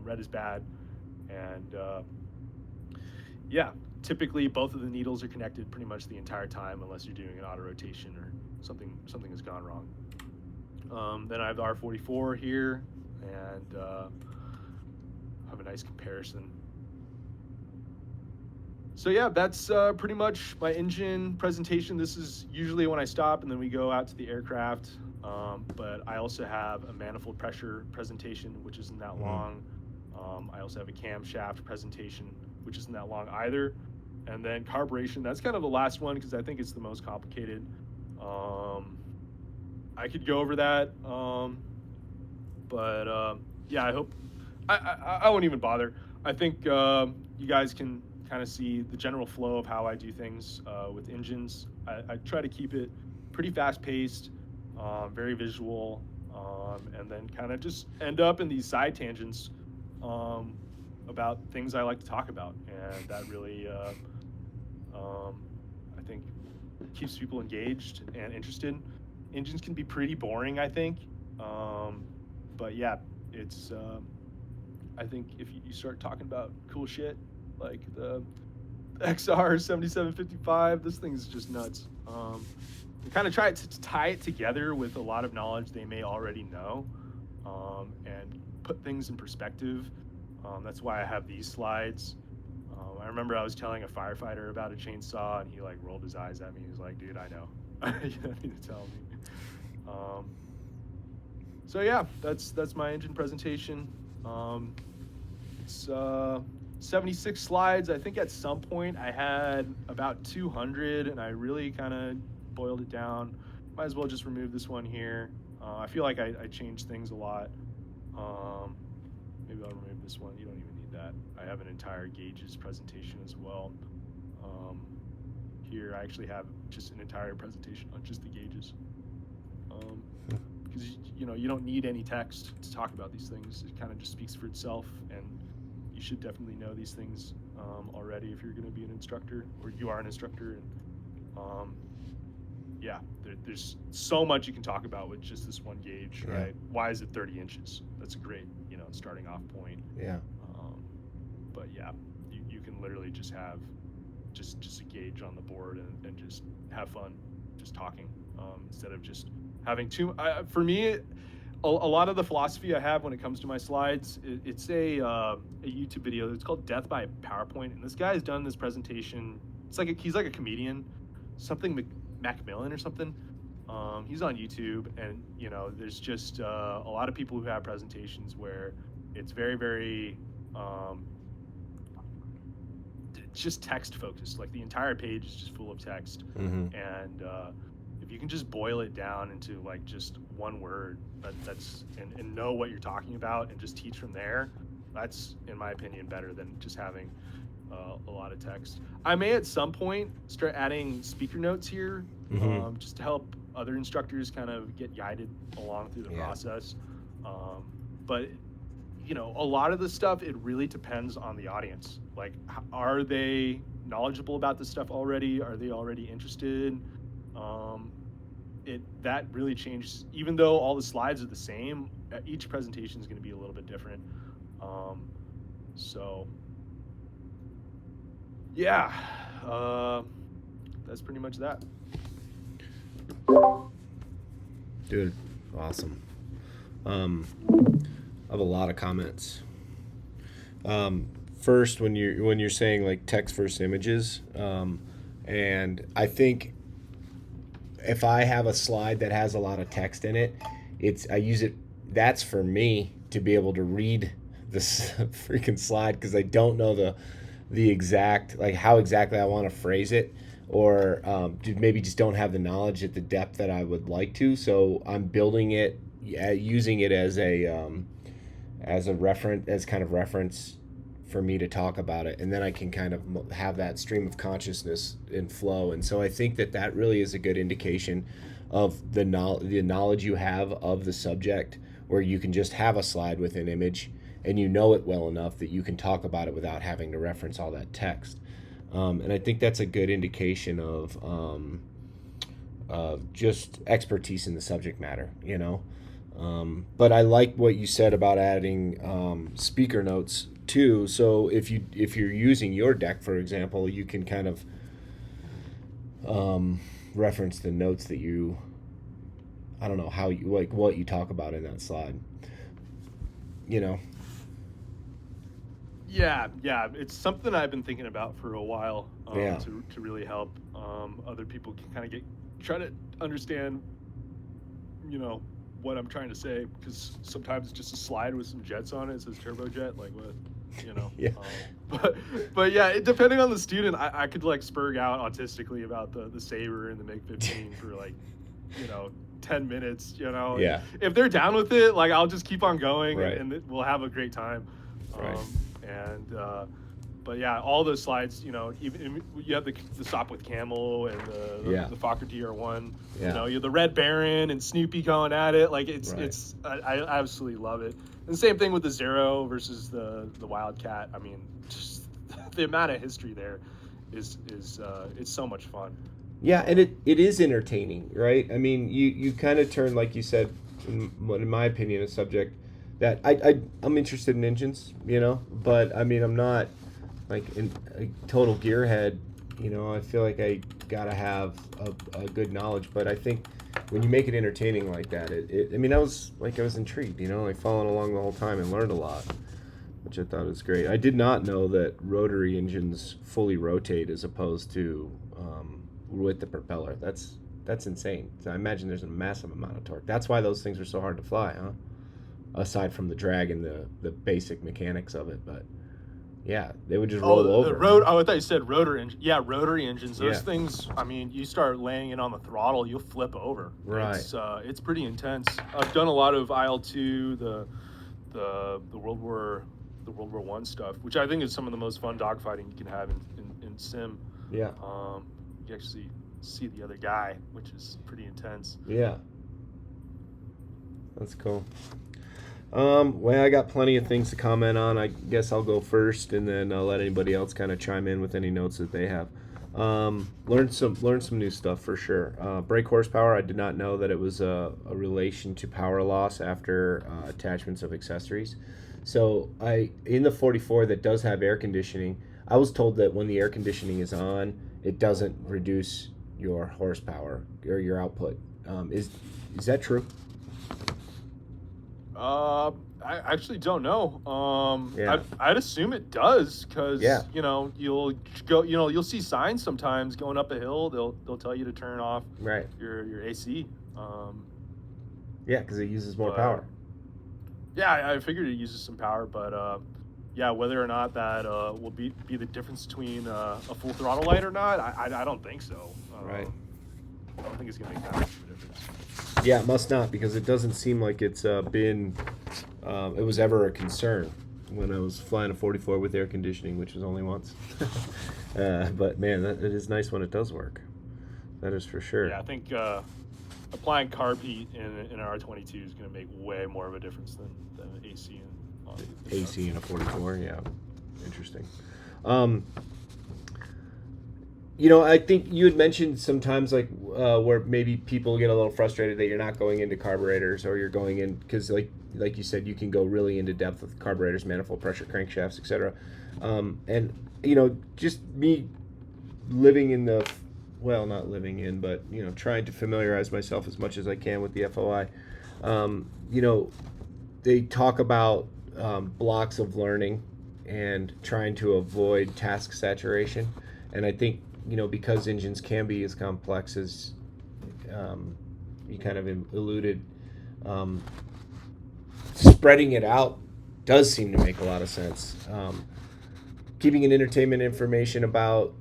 red is bad, and yeah, typically both of the needles are connected pretty much the entire time, unless you're doing an auto rotation or something has gone wrong. Then I have the R44 here, and have a nice comparison. So yeah, that's pretty much my engine presentation. This is usually when I stop and then we go out to the aircraft. But I also have a manifold pressure presentation, which isn't that long. I also have a camshaft presentation, which isn't that long either. And then carburation, that's kind of the last one because I think it's the most complicated. I could go over that, but yeah, I hope I won't even bother. I think you guys can kind of see the general flow of how I do things with engines. I try to keep it pretty fast-paced, very visual, and then kind of just end up in these side tangents about things I like to talk about, and that really, I think, keeps people engaged and interested. Engines can be pretty boring, I think, but yeah, it's. I think if you start talking about cool shit like the XR 7755, this thing's just nuts. We kind of try to tie it together with a lot of knowledge they may already know, and put things in perspective. That's why I have these slides. I remember I was telling a firefighter about a chainsaw, and he like rolled his eyes at me. He was like, "Dude, I know. You don't need to tell me." So yeah, that's my engine presentation. It's 76 slides. I think at some point I had about 200, and I really kind of boiled it down. Might as well just remove this one here. I feel like I changed things a lot. Maybe I'll remove this one. You don't even need that. I have an entire gauges presentation as well. Here I actually have just an entire presentation on just the gauges. Because you don't need any text to talk about these things. It kind of just speaks for itself, and you should definitely know these things already if you're going to be an instructor, or you are an instructor. And yeah, there's so much you can talk about with just this one gauge, right? Why is it 30 inches? That's great. starting off point. Yeah. But yeah, you can literally just have just a gauge on the board and just have fun, just talking, instead of just having for me, a lot of the philosophy I have when it comes to my slides, it's a YouTube video. It's called Death by PowerPoint, and this guy's done this presentation. He's like a comedian, something Macmillan or something. He's on YouTube, and there's just a lot of people who have presentations where it's very, very just text focused. Like the entire page is just full of text, Mm-hmm. and if you can just boil it down into like just one word, and know what you're talking about, and just teach from there, that's, in my opinion, better than just having a lot of text. I may at some point start adding speaker notes here, Mm-hmm. just to help other instructors kind of get guided along through the process. But a lot of the stuff, it really depends on the audience. Like, are they knowledgeable about this stuff already? Are they already interested? That really changes. Even though all the slides are the same, each presentation is going to be a little bit different. So yeah, that's pretty much that. Dude, awesome. I have a lot of comments. First, when you're saying like text versus images, and I think if I have a slide that has a lot of text in it, I use it. That's for me to be able to read this freaking slide, because I don't know the exact, like how exactly I want to phrase it, or maybe just don't have the knowledge at the depth that I would like to. So I'm building it, using it as a reference, as kind of reference for me to talk about it, and then I can kind of have that stream of consciousness and flow. And so I think that really is a good indication of the knowledge you have of the subject, where you can just have a slide with an image and you know it well enough that you can talk about it without having to reference all that text. And I think that's a good indication of just expertise in the subject matter, But I like what you said about adding speaker notes too. So if you're using your deck, for example, you can kind of reference the notes that I don't know how you like what you talk about in that slide. Yeah, it's something I've been thinking about for a while, Yeah. to really help other people can kind of try to understand, what I'm trying to say, because sometimes it's just a slide with some jets on it. It says turbojet, like what, Yeah. But yeah, depending on the student, I could like spurg out autistically about the Sabre and the MiG-15 for like, 10 minutes, Yeah. If they're down with it, like I'll just keep on going, Right. and we'll have a great time. Right. But yeah, all those slides, even you have the stop with Camel and the Fokker DR1, Yeah. you have the Red Baron and Snoopy going at it. Like I absolutely love it. And the same thing with the Zero versus the Wildcat. I mean, just the amount of history there is it's so much fun. Yeah, and it is entertaining, right? I mean, you kind of turn, like you said, in my opinion, a subject that I'm interested in engines, but I mean, I'm not like a total gearhead, I feel like I gotta have a good knowledge, but I think when you make it entertaining like that, I mean, I was intrigued, like following along the whole time and learned a lot, which I thought was great. I did not know that rotary engines fully rotate as opposed to with the propeller. That's insane. So I imagine there's a massive amount of torque. That's why those things are so hard to fly, huh? Aside from the drag and the basic mechanics of it, but yeah, they would just roll over. I thought you said rotor engine. Yeah, rotary engines. Those things. I mean, you start laying it on the throttle, you'll flip over. Right. It's pretty intense. I've done a lot of IL-2, the World War I stuff, which I think is some of the most fun dogfighting you can have in sim. Yeah. You actually see the other guy, which is pretty intense. Yeah. That's cool. Well, I got plenty of things to comment on. I guess I'll go first, and then I'll let anybody else kind of chime in with any notes that they have. Learn some new stuff for sure. Brake horsepower, I did not know that it was a relation to power loss after attachments of accessories. So in the 44 that does have air conditioning, I was told that when the air conditioning is on, it doesn't reduce your horsepower or your output. Is that true? I actually don't know. Yeah. I'd assume it does, Yeah. because you'll see signs sometimes going up a hill. They'll tell you to turn off Right. your AC. Yeah, because it uses more But power. yeah, I figured it uses some power, but yeah, whether or not that will be the difference between a full throttle light or not, I don't think so. Right. I don't think it's gonna make that much of a difference. Yeah, it must not, because it doesn't seem like it's been it was ever a concern when I was flying a 44 with air conditioning, which was only once. But man, it is nice when it does work. That is for sure. Yeah, I think applying carb heat in an R22 is going to make way more of a difference than AC and AC in a 44, yeah. Interesting. Um, I think you had mentioned sometimes where maybe people get a little frustrated that you're not going into carburetors, or you're going in because like you said, you can go really into depth with carburetors, manifold pressure, crankshafts, etc. And just me living in the not living in, but trying to familiarize myself as much as I can with the FOI. They talk about blocks of learning and trying to avoid task saturation, and I think because engines can be as complex as you kind of alluded, spreading it out does seem to make a lot of sense. Keeping an entertainment information about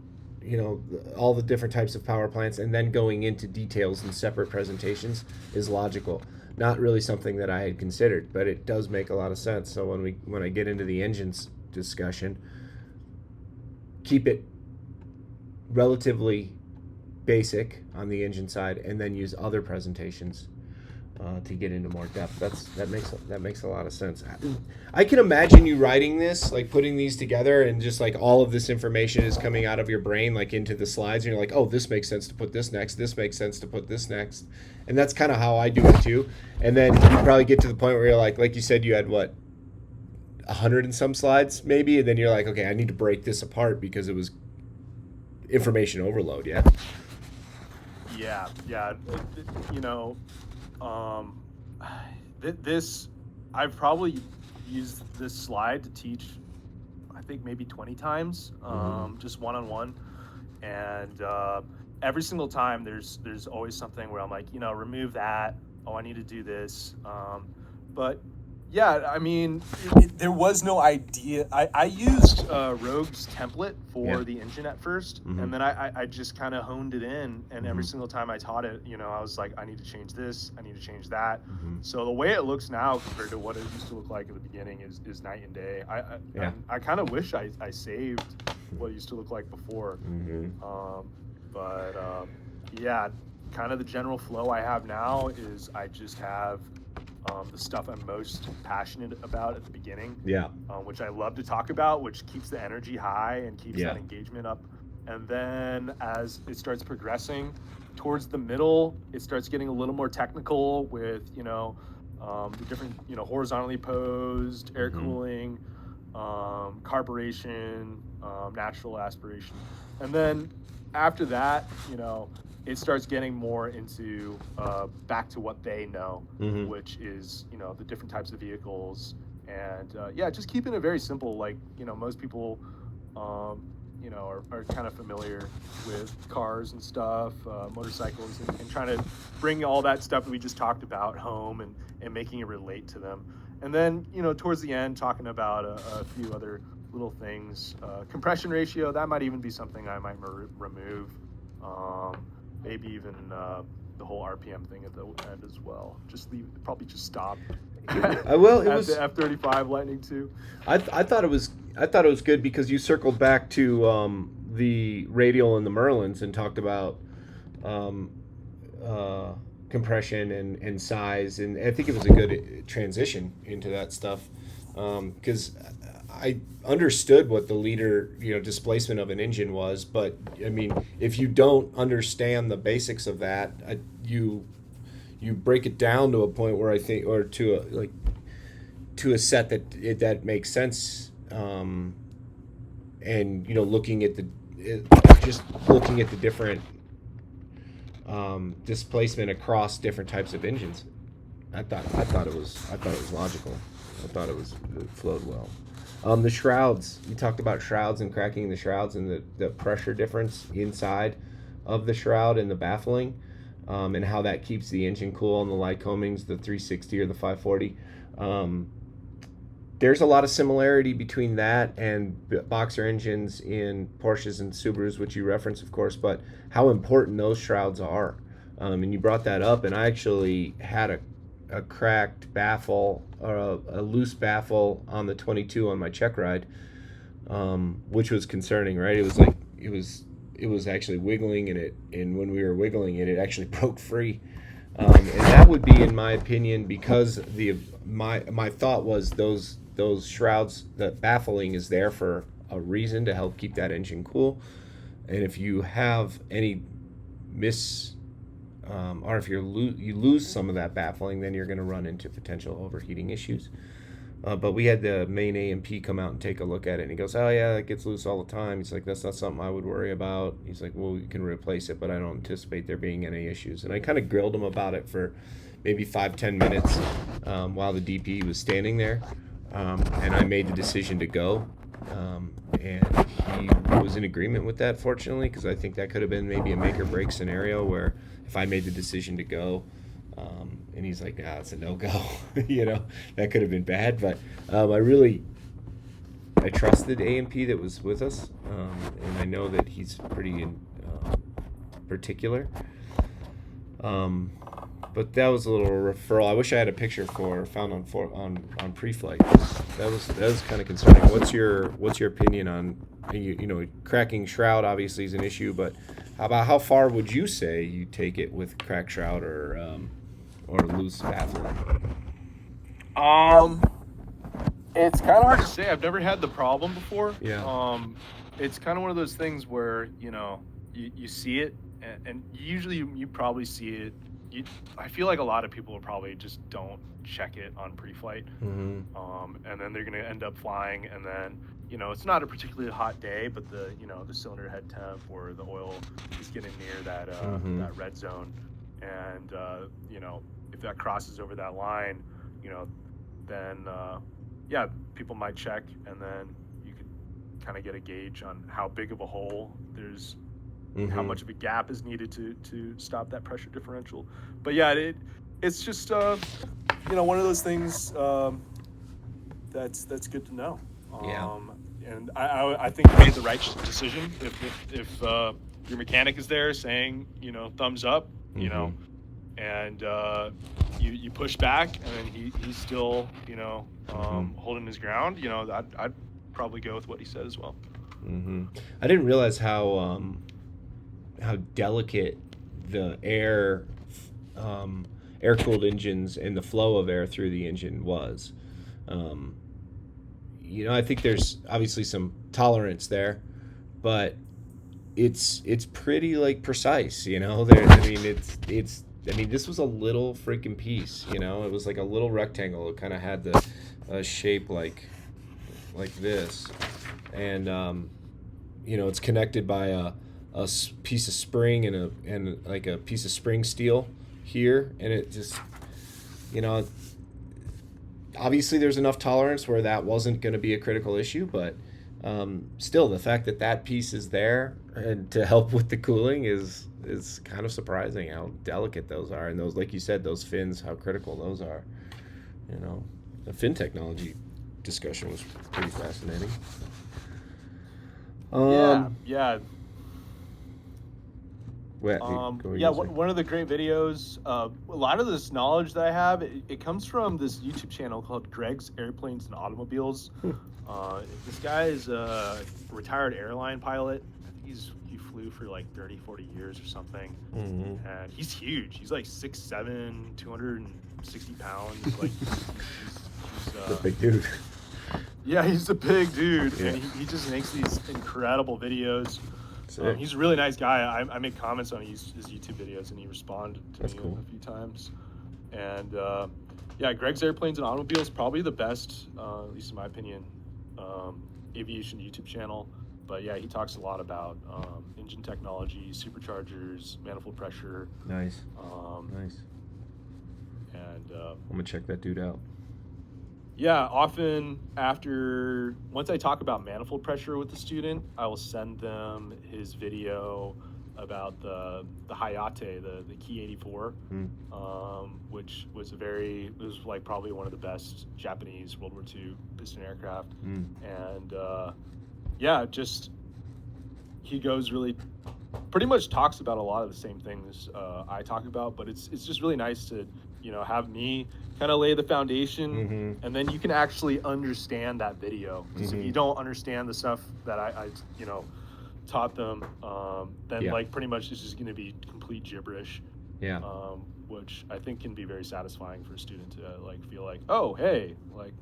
all the different types of power plants and then going into details in separate presentations is logical. Not really something that I had considered, but it does make a lot of sense. So when I get into the engines discussion, keep it relatively basic on the engine side, and then use other presentations to get into more depth. That makes a lot of sense. I can imagine you writing this, like putting these together, and just like all of this information is coming out of your brain, like into the slides, and you're like, oh, this makes sense to put this next. This makes sense to put this next, and that's kind of how I do it too. And then you probably get to the point where you're like you said, you had what, 100 and some slides maybe, and then you're like, okay, I need to break this apart because it was information overload. Yeah. Yeah. This I've probably used this slide to teach, I think maybe 20 times, just one-on-one, and every single time there's always something where I'm like, remove that. Oh, I need to do this. But yeah, I mean, there was no idea. I used Rogue's template for the engine at first, and then I just kind of honed it in, and every single time I taught it, I was like, I need to change this, I need to change that. So the way it looks now compared to what it used to look like at the beginning is night and day. I kind of wish I saved what it used to look like before. Yeah, kind of the general flow I have now is I just have the stuff I'm most passionate about at the beginning, which I love to talk about, which keeps the energy high and keeps that engagement up. And then as it starts progressing towards the middle, it starts getting a little more technical with the different horizontally posed air cooling, carburation, natural aspiration, and then after that, it starts getting more into back to what they know, which is the different types of vehicles, and just keeping it very simple. Like most people are kind of familiar with cars and stuff, motorcycles, and trying to bring all that stuff that we just talked about home and making it relate to them. And then towards the end, talking about a few other little things. Compression ratio, that might even be something I might remove. Maybe even the whole RPM thing at the end as well. Probably just stop. Well, it was the F-35 Lightning II. I thought it was good because you circled back to the Radial and the Merlins and talked about compression and size, and I think it was a good transition into that stuff because I understood what the leader displacement of an engine was, but I mean, if you don't understand the basics of that, you break it down to a point where I think, or to to a set that makes sense, and looking at the different displacement across different types of engines. I thought it was logical. I thought it flowed well. The shrouds, you talked about shrouds and cracking the shrouds and the pressure difference inside of the shroud and the baffling, and how that keeps the engine cool on the Lycomings, the 360 or the 540. There's a lot of similarity between that and boxer engines in Porsches and Subarus, which you reference, of course, but how important those shrouds are. And you brought that up, and I actually had a cracked baffle or a loose baffle on the 22 on my check ride, which was concerning, right? It was like it was actually wiggling, and when we were wiggling it actually broke free. And that would be, in my opinion, because my thought was those shrouds, the baffling is there for a reason, to help keep that engine cool. And if you have any or if you lose some of that baffling, then you're going to run into potential overheating issues. But we had the main A&P come out and take a look at it, and he goes, "Oh yeah, it gets loose all the time." He's like, "That's not something I would worry about." He's like, "Well, you can replace it, but I don't anticipate there being any issues." And I kind of grilled him about it for maybe 5-10 minutes while the DP was standing there, and I made the decision to go. And he was in agreement with that, fortunately, because I think that could have been maybe a make or break scenario where if I made the decision to go, and he's like, "Nah, it's a no-go," that could have been bad. But I trusted A&P that was with us, and I know that he's pretty particular. But that was a little referral. I wish I had a picture found on pre-flight. That was kind of concerning. What's your opinion on cracking shroud? Obviously is an issue, but how far would you say you take it with cracked shroud or loose baffling? It's kind of hard to say. I've never had the problem before. Yeah. It's kind of one of those things where you see it, and usually you probably see it. I feel like a lot of people probably just don't check it on pre-flight, and then they're going to end up flying, and then it's not a particularly hot day, but the cylinder head temp or the oil is getting near that that red zone, and if that crosses over that line, then people might check, and then you could kind of get a gauge on how big of a hole there's. How much of a gap is needed to stop that pressure differential. But yeah, it's just one of those things that's good to know. And I think you made the right decision. If your mechanic is there saying thumbs up, and you push back, and then he's still holding his ground, I'd probably go with what he said as well. I didn't realize how delicate the air-cooled engines and the flow of air through the engine was. I think there's obviously some tolerance there, but it's pretty precise. This was a little freaking piece. It was like a little rectangle. It kind of had the shape like this, and it's connected by a piece of spring and a piece of spring steel here, and it just obviously there's enough tolerance where that wasn't going to be a critical issue, but still the fact that piece is there and to help with the cooling is kind of surprising how delicate those are, and those, like you said, those fins, how critical those are. The fin technology discussion was pretty fascinating. Yeah. One of the great videos. A lot of this knowledge that I have, it comes from this YouTube channel called Greg's Airplanes and Automobiles. This guy is a retired airline pilot. I think he flew for 30, 40 years or something. And he's huge. He's 6'7", 260 pounds. He's a big dude. Yeah, he's a big dude, Yeah. and he just makes these incredible videos. He's a really nice guy. I make comments on his YouTube videos, and he responded to me a few times. And Yeah, Greg's Airplanes and Automobiles, probably the best, at least in my opinion, aviation YouTube channel. But yeah, he talks a lot about engine technology, superchargers, manifold pressure. Nice. Nice. And I'm gonna check that dude out. yeah, often once I talk about manifold pressure with the student, I will send them his video about the Hayate, the Ki 84, which was like probably one of the best Japanese World War II piston aircraft. And yeah, just he goes really pretty much talks about a lot of the same things I talk about, but it's just really nice to have me kind of lay the foundation, and then you can actually understand that video. Because if you don't understand the stuff that I taught them, then like pretty much it's just going to be complete gibberish. Yeah. Which I think can be very satisfying for a student to like feel like, oh hey, like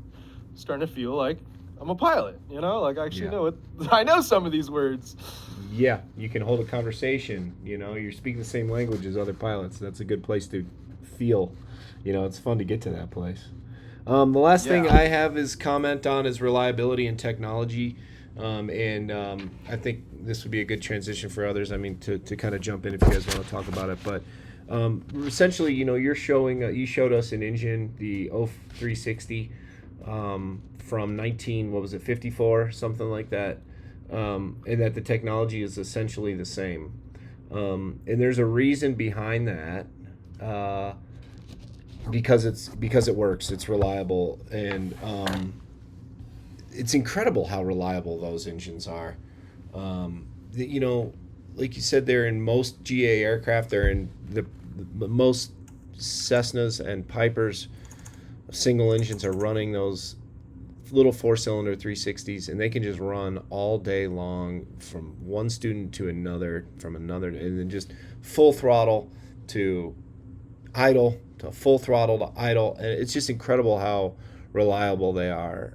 starting to feel like I'm a pilot, like I actually know it. I know some of these words. Yeah, you can hold a conversation. You're speaking the same language as other pilots. That's a good place to feel. It's fun to get to that place. The last thing I have is comment on is reliability and technology. And I think this would be a good transition for others. I mean, to kind of jump in if you guys want to talk about it. But essentially, you showed us an engine, the 0360 from 54, something like that. And that the technology is essentially the same. And there's a reason behind that. Because it works, it's reliable, and it's incredible how reliable those engines are. Like you said, they're in most GA aircraft. They're in the most Cessnas and Pipers. Single engines are running those little 4-cylinder 360s, and they can just run all day long from one student to another, from another, and then just full throttle to idle, to full throttle to idle. And it's just incredible how reliable they are,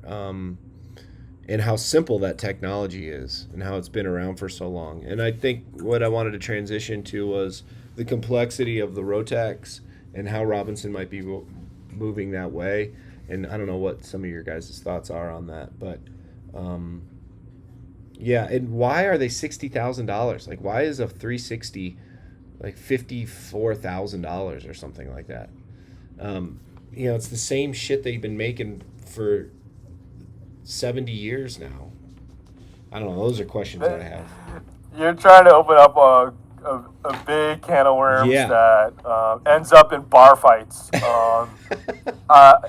and how simple that technology is, and how it's been around for so long. And I think what I wanted to transition to was the complexity of the Rotax and how Robinson might be moving that way. And I don't know what some of your guys' thoughts are on that, but yeah. And why are they $60,000? Like, why is a 360 like $54,000 or something like that? It's the same shit they've been making for 70 years now. I don't know. Those are questions that I have. You're trying to open up a big can of worms that ends up in bar fights. At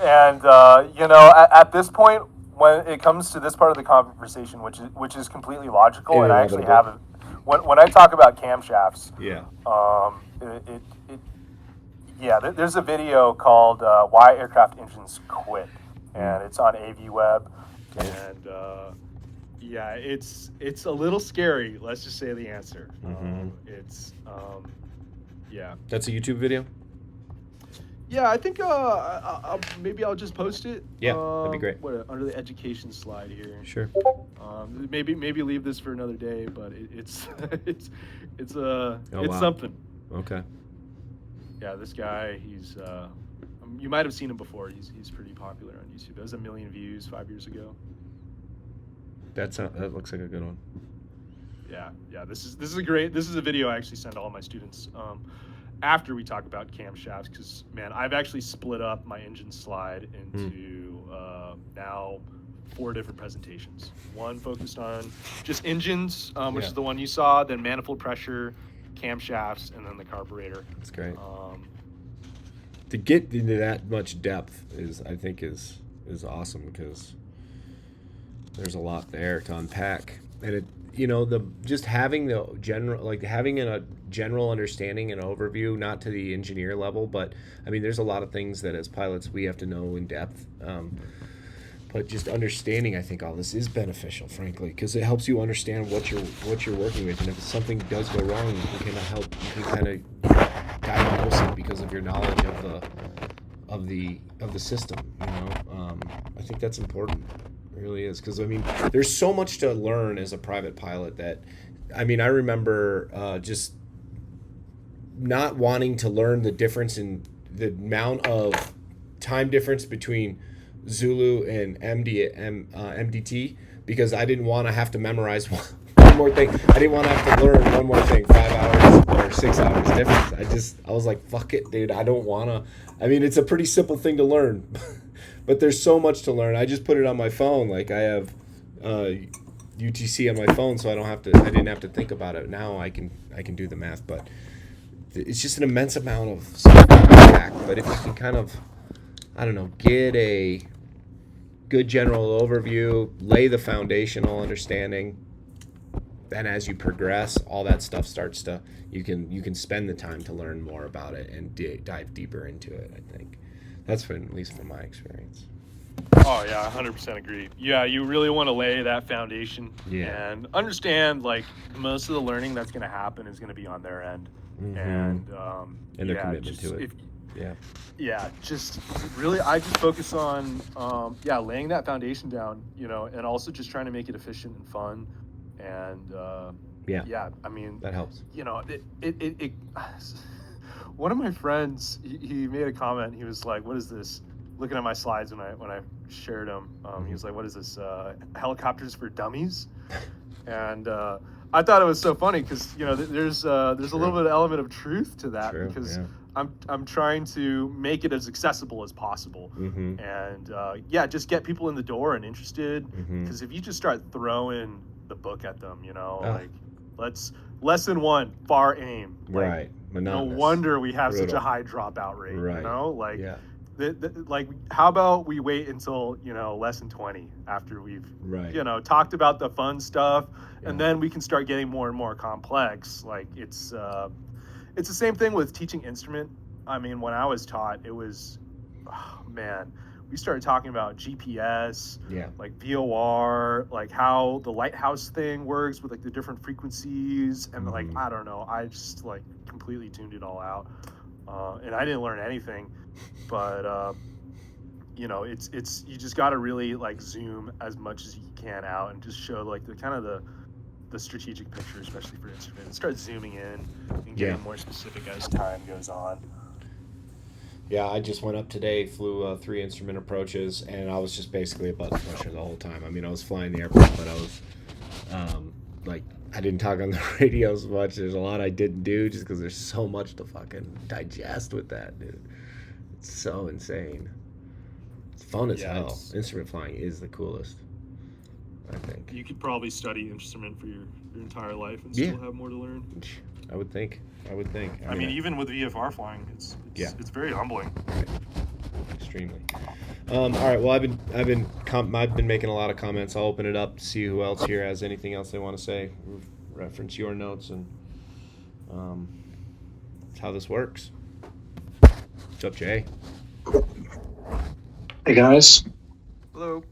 this point, when it comes to this part of the conversation, which is completely logical, and I actually have it. When I talk about camshafts, there's a video called "Why Aircraft Engines Quit," and it's on AVWeb. And it's a little scary. Let's just say the answer. That's a YouTube video. Yeah, I think maybe I'll just post it. Yeah, that'd be great. Under the education slide here. Sure. Maybe leave this for another day, but it's wow. something. Okay. Yeah, this guy, he's you might have seen him before. He's pretty popular on YouTube. That was 1 million views 5 years ago. That looks like a good one. Yeah. This is a video I actually send all my students after we talk about camshafts, because man, I've actually split up my engine slide into now 4 different presentations. One focused on just engines, which is the one you saw, then manifold pressure, camshafts, and then the carburetor. That's great. To get into that much depth is awesome, because there's a lot there to unpack. And having a general understanding and overview, not to the engineer level, but I mean, there's a lot of things that as pilots we have to know in depth. But just understanding, I think all this is beneficial, frankly, because it helps you understand what you're working with, and if something does go wrong, you can kind of diagnose it because of your knowledge of the system. I think that's important. It really is, because I mean, there's so much to learn as a private pilot that, I mean, I remember just not wanting to learn the difference in the amount of time difference between Zulu and MDT because I didn't want to have to memorize one more thing. I didn't want to have to learn one more thing, 5 hours or 6 hours difference. I was like, fuck it, dude. I don't want to. I mean, it's a pretty simple thing to learn, but there's so much to learn. I just put it on my phone. Like I have UTC on my phone, so I didn't have to think about it. Now I can do the math, but it's just an immense amount of stuff to pack. But if you can kind of, I don't know, get a good general overview, lay the foundational understanding, then as you progress, all that stuff starts to, you can spend the time to learn more about it and dive deeper into it, I think. That's at least from my experience. Oh yeah, 100% agree. Yeah, you really want to lay that foundation and understand like most of the learning that's going to happen is going to be on their end, and their commitment to it. Just really, I just focus on laying that foundation down, and also just trying to make it efficient and fun, and I mean that helps. It one of my friends, he made a comment. He was like, "What is this?" Looking at my slides when I shared them, he was like, "What is this? Helicopters for dummies?" And I thought it was so funny because there's a little bit of element of truth to that because I'm trying to make it as accessible as possible, and just get people in the door and interested. Because if you just start throwing the book at them, like let's lesson 1, far aim, like, no wonder we have such a high dropout rate, like how about we wait until lesson 20 after we've talked about the fun stuff, and then we can start getting more and more complex. Like it's the same thing with teaching instrument. I mean, when I was taught, it was we started talking about GPS, like VOR, like how the lighthouse thing works with like the different frequencies, and like I don't know, I just like completely tuned it all out, and I didn't learn anything. But it's you just got to really like zoom as much as you can out and just show like the kind of the strategic picture, especially for instruments. Start zooming in and getting more specific as time goes on. Yeah, I just went up today, flew 3 instrument approaches, and I was just basically a button pusher the whole time. I mean, I was flying the airplane, but I was I didn't talk on the radio as much. There's a lot I didn't do just because there's so much to fucking digest with that, dude. It's so insane. It's fun as hell. Instrument flying is the coolest, I think. You could probably study instrument for your entire life and still have more to learn. I would think. I mean, even with VFR flying, it's very humbling. Right. Extremely. All right. Well, I've been making a lot of comments. I'll open it up, see who else here has anything else they want to say. Reference your notes and that's how this works. What's up, Jay? Hey guys. Hello.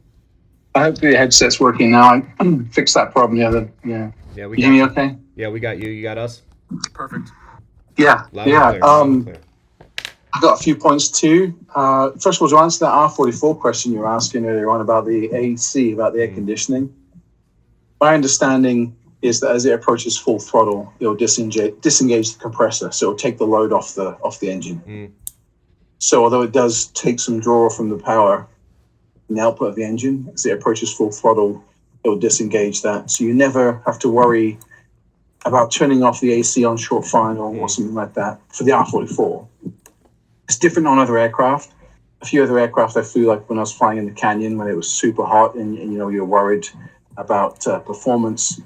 I hope the headset's working now. I fixed that problem the other. Yeah. Yeah, you hear me okay? Yeah, we got you. You got us. Perfect. Yeah. Loud and clear. I've got a few points too. First of all, to answer that R44 question you were asking earlier on about the AC, about the air conditioning. My understanding is that as it approaches full throttle, it'll disengage the compressor, so it'll take the load off the engine. So although it does take some draw from the power and the output of the engine, as it approaches full throttle, it'll disengage that. So you never have to worry about turning off the AC on short final or something like that for the R44. It's different on other aircraft. A few other aircraft I flew, like when I was flying in the canyon when it was super hot and you're worried about performance,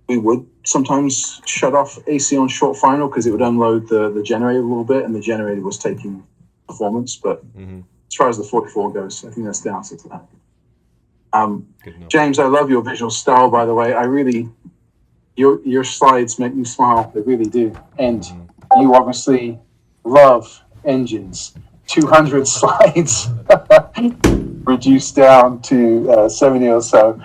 we would sometimes shut off AC on short final because it would unload the generator a little bit and the generator was taking performance. But as far as the 44 goes, I think that's the answer to that. James, I love your visual style, by the way. I really, your slides make me smile. They really do. And you obviously love engines. 200 slides reduced down to 70 or so.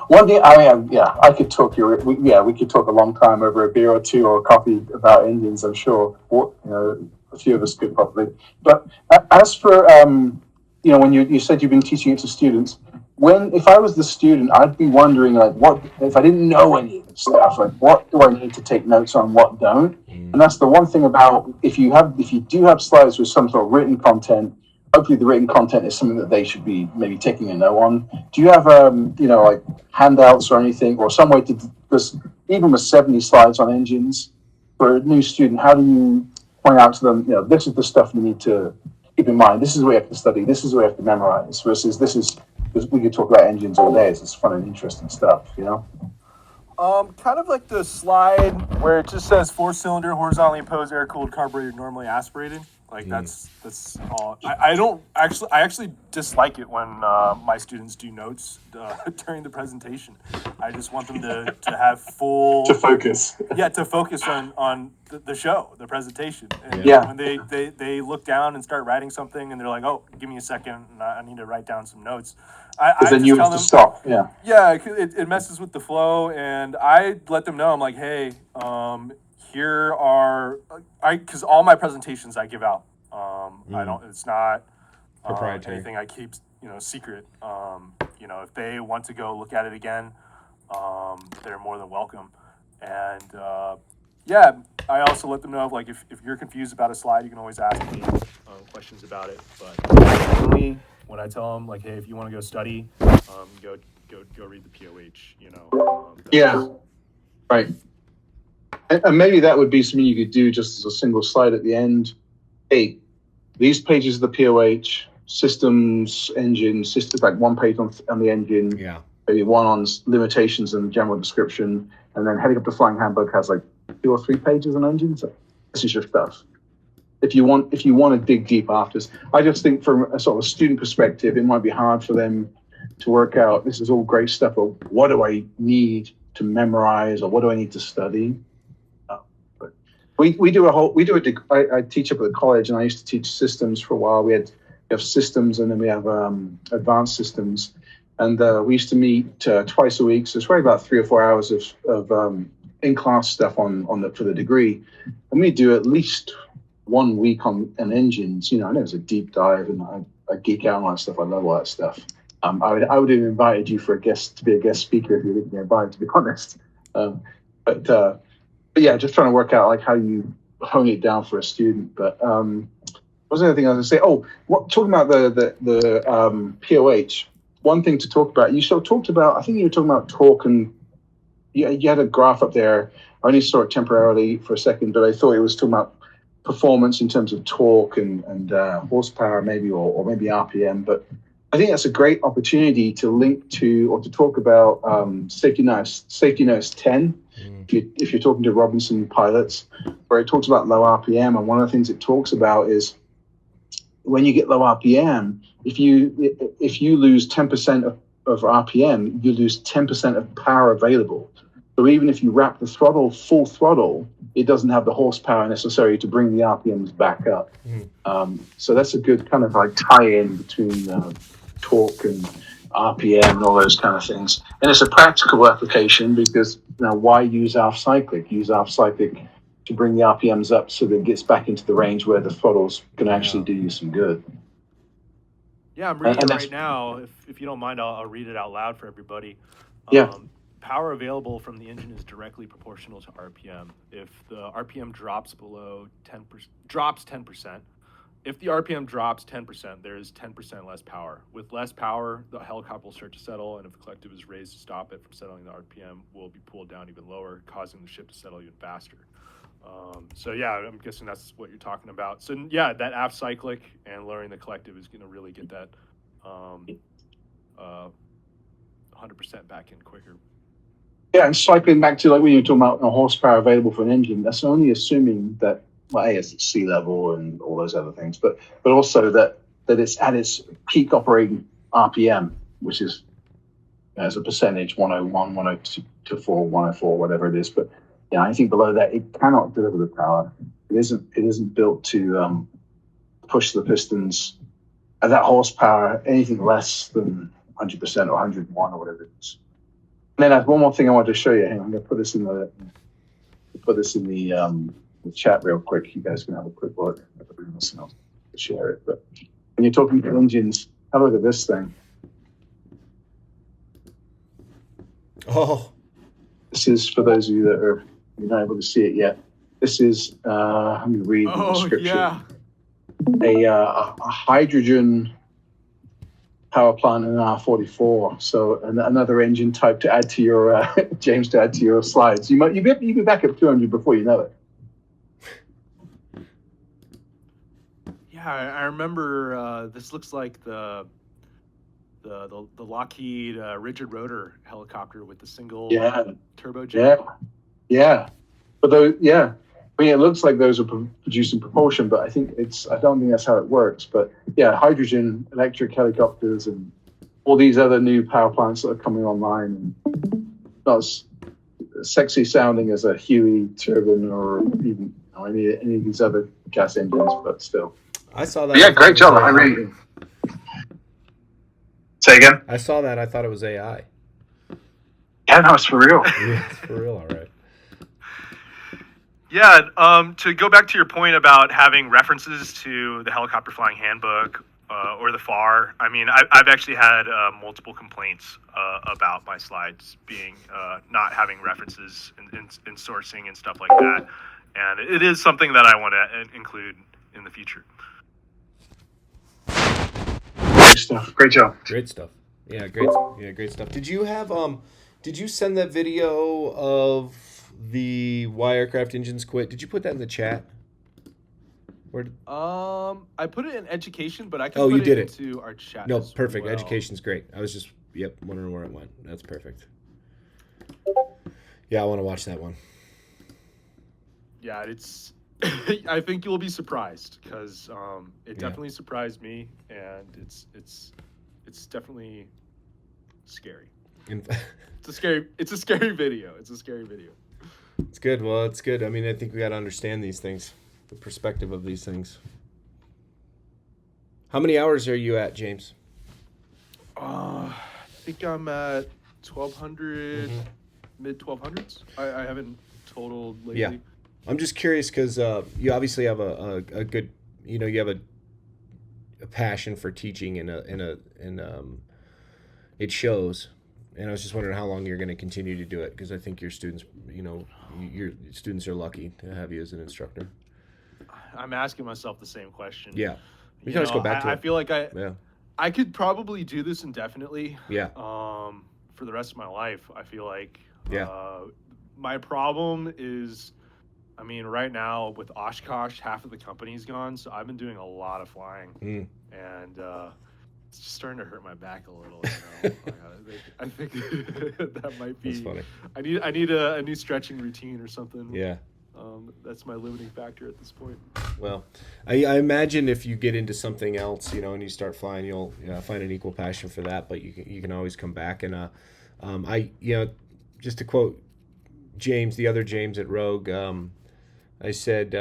One thing, I could talk we could talk a long time over a beer or two or a coffee about engines, I'm sure. A few of us could probably. But as for, when you said you've been teaching it to students, if I was the student, I'd be wondering like, what if I didn't know any of this stuff? Like, what do I need to take notes on? What don't? And that's the one thing about if you do have slides with some sort of written content. Hopefully, the written content is something that they should be maybe taking a note on. Do you have like handouts or anything, or some way to? Because even with 70 slides on engines for a new student, how do you point out to them, this is the stuff you need to keep in mind. This is what you have to study. This is what you have to memorize. Versus this is, because we could talk about engines all day. It's fun and interesting stuff. Kind of like the slide where it just says 4-cylinder horizontally opposed air-cooled carburetor normally aspirated. Like that's all. I actually dislike it when my students do notes during the presentation. I just want them to have full To focus. Yeah, to focus on the show, the presentation. And Yeah. when they look down and start writing something and they're like, oh, give me a second, and I need to write down some notes. I Because then just you tell have to them, stop. Yeah. yeah, it messes with the flow, and I let them know. I'm like, hey, here are because all my presentations I give out. I don't. It's not Proprietary. anything I keep secret. If they want to go look at it again, they're more than welcome. And yeah, I also let them know like if you're confused about a slide, you can always ask me questions about it. But mainly when I tell them like, hey, if you want to go study, go read the POH. Yeah. Right. And maybe that would be something you could do just as a single slide at the end. Hey, these pages of the POH, systems, engine, systems, like one page on the engine, maybe one on limitations and general description, and then Helicopter Flying Handbook has like 2 or 3 pages on engines. So this is your stuff. If you want to dig deep after this, I just think from a sort of student perspective, it might be hard for them to work out. This is all great stuff, but what do I need to memorize, or what do I need to study? But I teach up at the college, and I used to teach systems for a while. We have systems, and then we have advanced systems, and we used to meet twice a week. So it's probably about 3 or 4 hours of in-class stuff for the degree, and we do at least 1 week on engines. I know it's a deep dive, and I geek out on all that stuff. I love all that stuff. I would have invited you to be a guest speaker if you didn't get invited, to be honest. But yeah, just trying to work out like how you hone it down for a student. But what was the other thing I was going to say? Oh, talking about the POH. One thing to talk about. You sort of talked about. I think you were talking about torque, and you had a graph up there. I only saw it temporarily for a second, but I thought it was talking about performance in terms of torque and horsepower, maybe, or maybe RPM. But I think that's a great opportunity to link to or to talk about safety notice 10. If you're talking to Robinson pilots, where it talks about low RPM, and one of the things it talks about is when you get low RPM, if you lose 10% of RPM, you lose 10% of power available. So even if you wrap the throttle full throttle, it doesn't have the horsepower necessary to bring the RPMs back up. So that's a good kind of like tie-in between torque and RPM and all those kind of things. And it's a practical application because why use half cyclic? Use half cyclic to bring the RPMs up so that it gets back into the range where the throttles can actually do you some good. Yeah, I'm reading it right now. If you don't mind, I'll read it out loud for everybody. Yeah. Power available from the engine is directly proportional to RPM. If the RPM drops below 10%, drops 10%. If the RPM drops 10%, there is 10% less power. With less power, the helicopter will start to settle, and if the collective is raised to stop it from settling, the RPM will be pulled down even lower, causing the ship to settle even faster. So yeah, I'm guessing that's what you're talking about. So yeah, that aft cyclic and lowering the collective is going to really get that 100% back in quicker. Yeah, and cycling back to like when you're talking about horsepower available for an engine, that's only assuming that it's at sea level and all those other things, but also that it's at its peak operating RPM, which is as a percentage 101, 102, 104, whatever it is. But yeah, I think below that it cannot deliver the power. It isn't built to push the pistons at that horsepower anything less than 100% or 101 or whatever it is. And then I have one more thing I wanted to show you. Hang on, I'm going to put this in the chat real quick. You guys can have a quick look. Everybody else to share it. But when you're talking to engines, have a look at this thing. Oh, This is for those of you that are not able to see it yet. This is, let me read the Oh description. yeah. A hydrogen power plant in an R44. So another engine type to add to your James, to add to your slides. You'll be back at 200 before you know it. Yeah, I remember. This looks like the Lockheed rigid rotor helicopter with the single Yeah, turbojet. yeah. But those, yeah. I mean, it looks like those are producing propulsion, but I don't think that's how it works. But yeah, hydrogen, electric helicopters, and all these other new power plants that are coming online. And not as sexy sounding as a Huey turbine or even any of these other gas engines, but still. I saw that. But yeah, great job. I really. Say again. I saw that. I thought it was AI. Yeah, no, it's for real. Yeah, it's for real. All right. Yeah, to go back to your point about having references to the helicopter flying handbook or the FAR, I mean, I've actually had multiple complaints about my slides being not having references in sourcing and stuff like that. And it is something that I want to include in the future. Great stuff. Great job. Great stuff. Yeah, great. Yeah, great stuff. Did you have Did you send that video of the why aircraft engines quit? Did you put that in the chat? Where did... I put it in education, but I can Oh, put you it did it. into our chat. No, as perfect. well. Education's great. I was just wondering where it went. That's perfect. Yeah, I want to watch that one. Yeah, it's. I think you'll be surprised because it definitely surprised me, and it's definitely scary. It's a scary video. It's a scary video. It's good. Well, it's good. I mean, I think we got to understand these things, the perspective of these things. How many hours are you at, James? I think I'm at 1,200, mid 1,200s. I haven't totaled lately. Yeah. I'm just curious because you obviously have a good, you have a passion for teaching and it shows. And I was just wondering how long you're going to continue to do it because I think your students, your students are lucky to have you as an instructor. I'm asking myself the same question. Yeah. We can always go back to it. I feel like I could probably do this indefinitely. Yeah. For the rest of my life, I feel like. Yeah. My problem is, I mean, right now with Oshkosh, half of the company's gone, so I've been doing a lot of flying, and it's just starting to hurt my back a little. I think that might be. That's funny. I need a new stretching routine or something. Yeah. That's my limiting factor at this point. Well, I imagine if you get into something else, and you start flying, you'll find an equal passion for that. But you can always come back. And just to quote James, the other James at Rogue, I said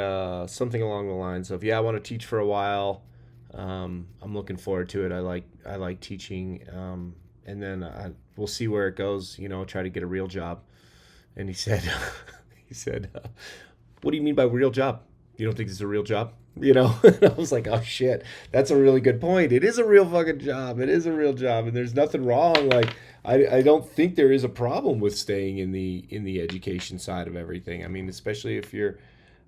something along the lines of, "Yeah, I want to teach for a while. I'm looking forward to it. I like teaching, and then we'll see where it goes. Try to get a real job." And he said, "What do you mean by real job? You don't think it's a real job?" And I was like, "Oh shit, that's a really good point. It is a real fucking job. It is a real job, and there's nothing wrong. Like, I don't think there is a problem with staying in the education side of everything. I mean, especially if you're."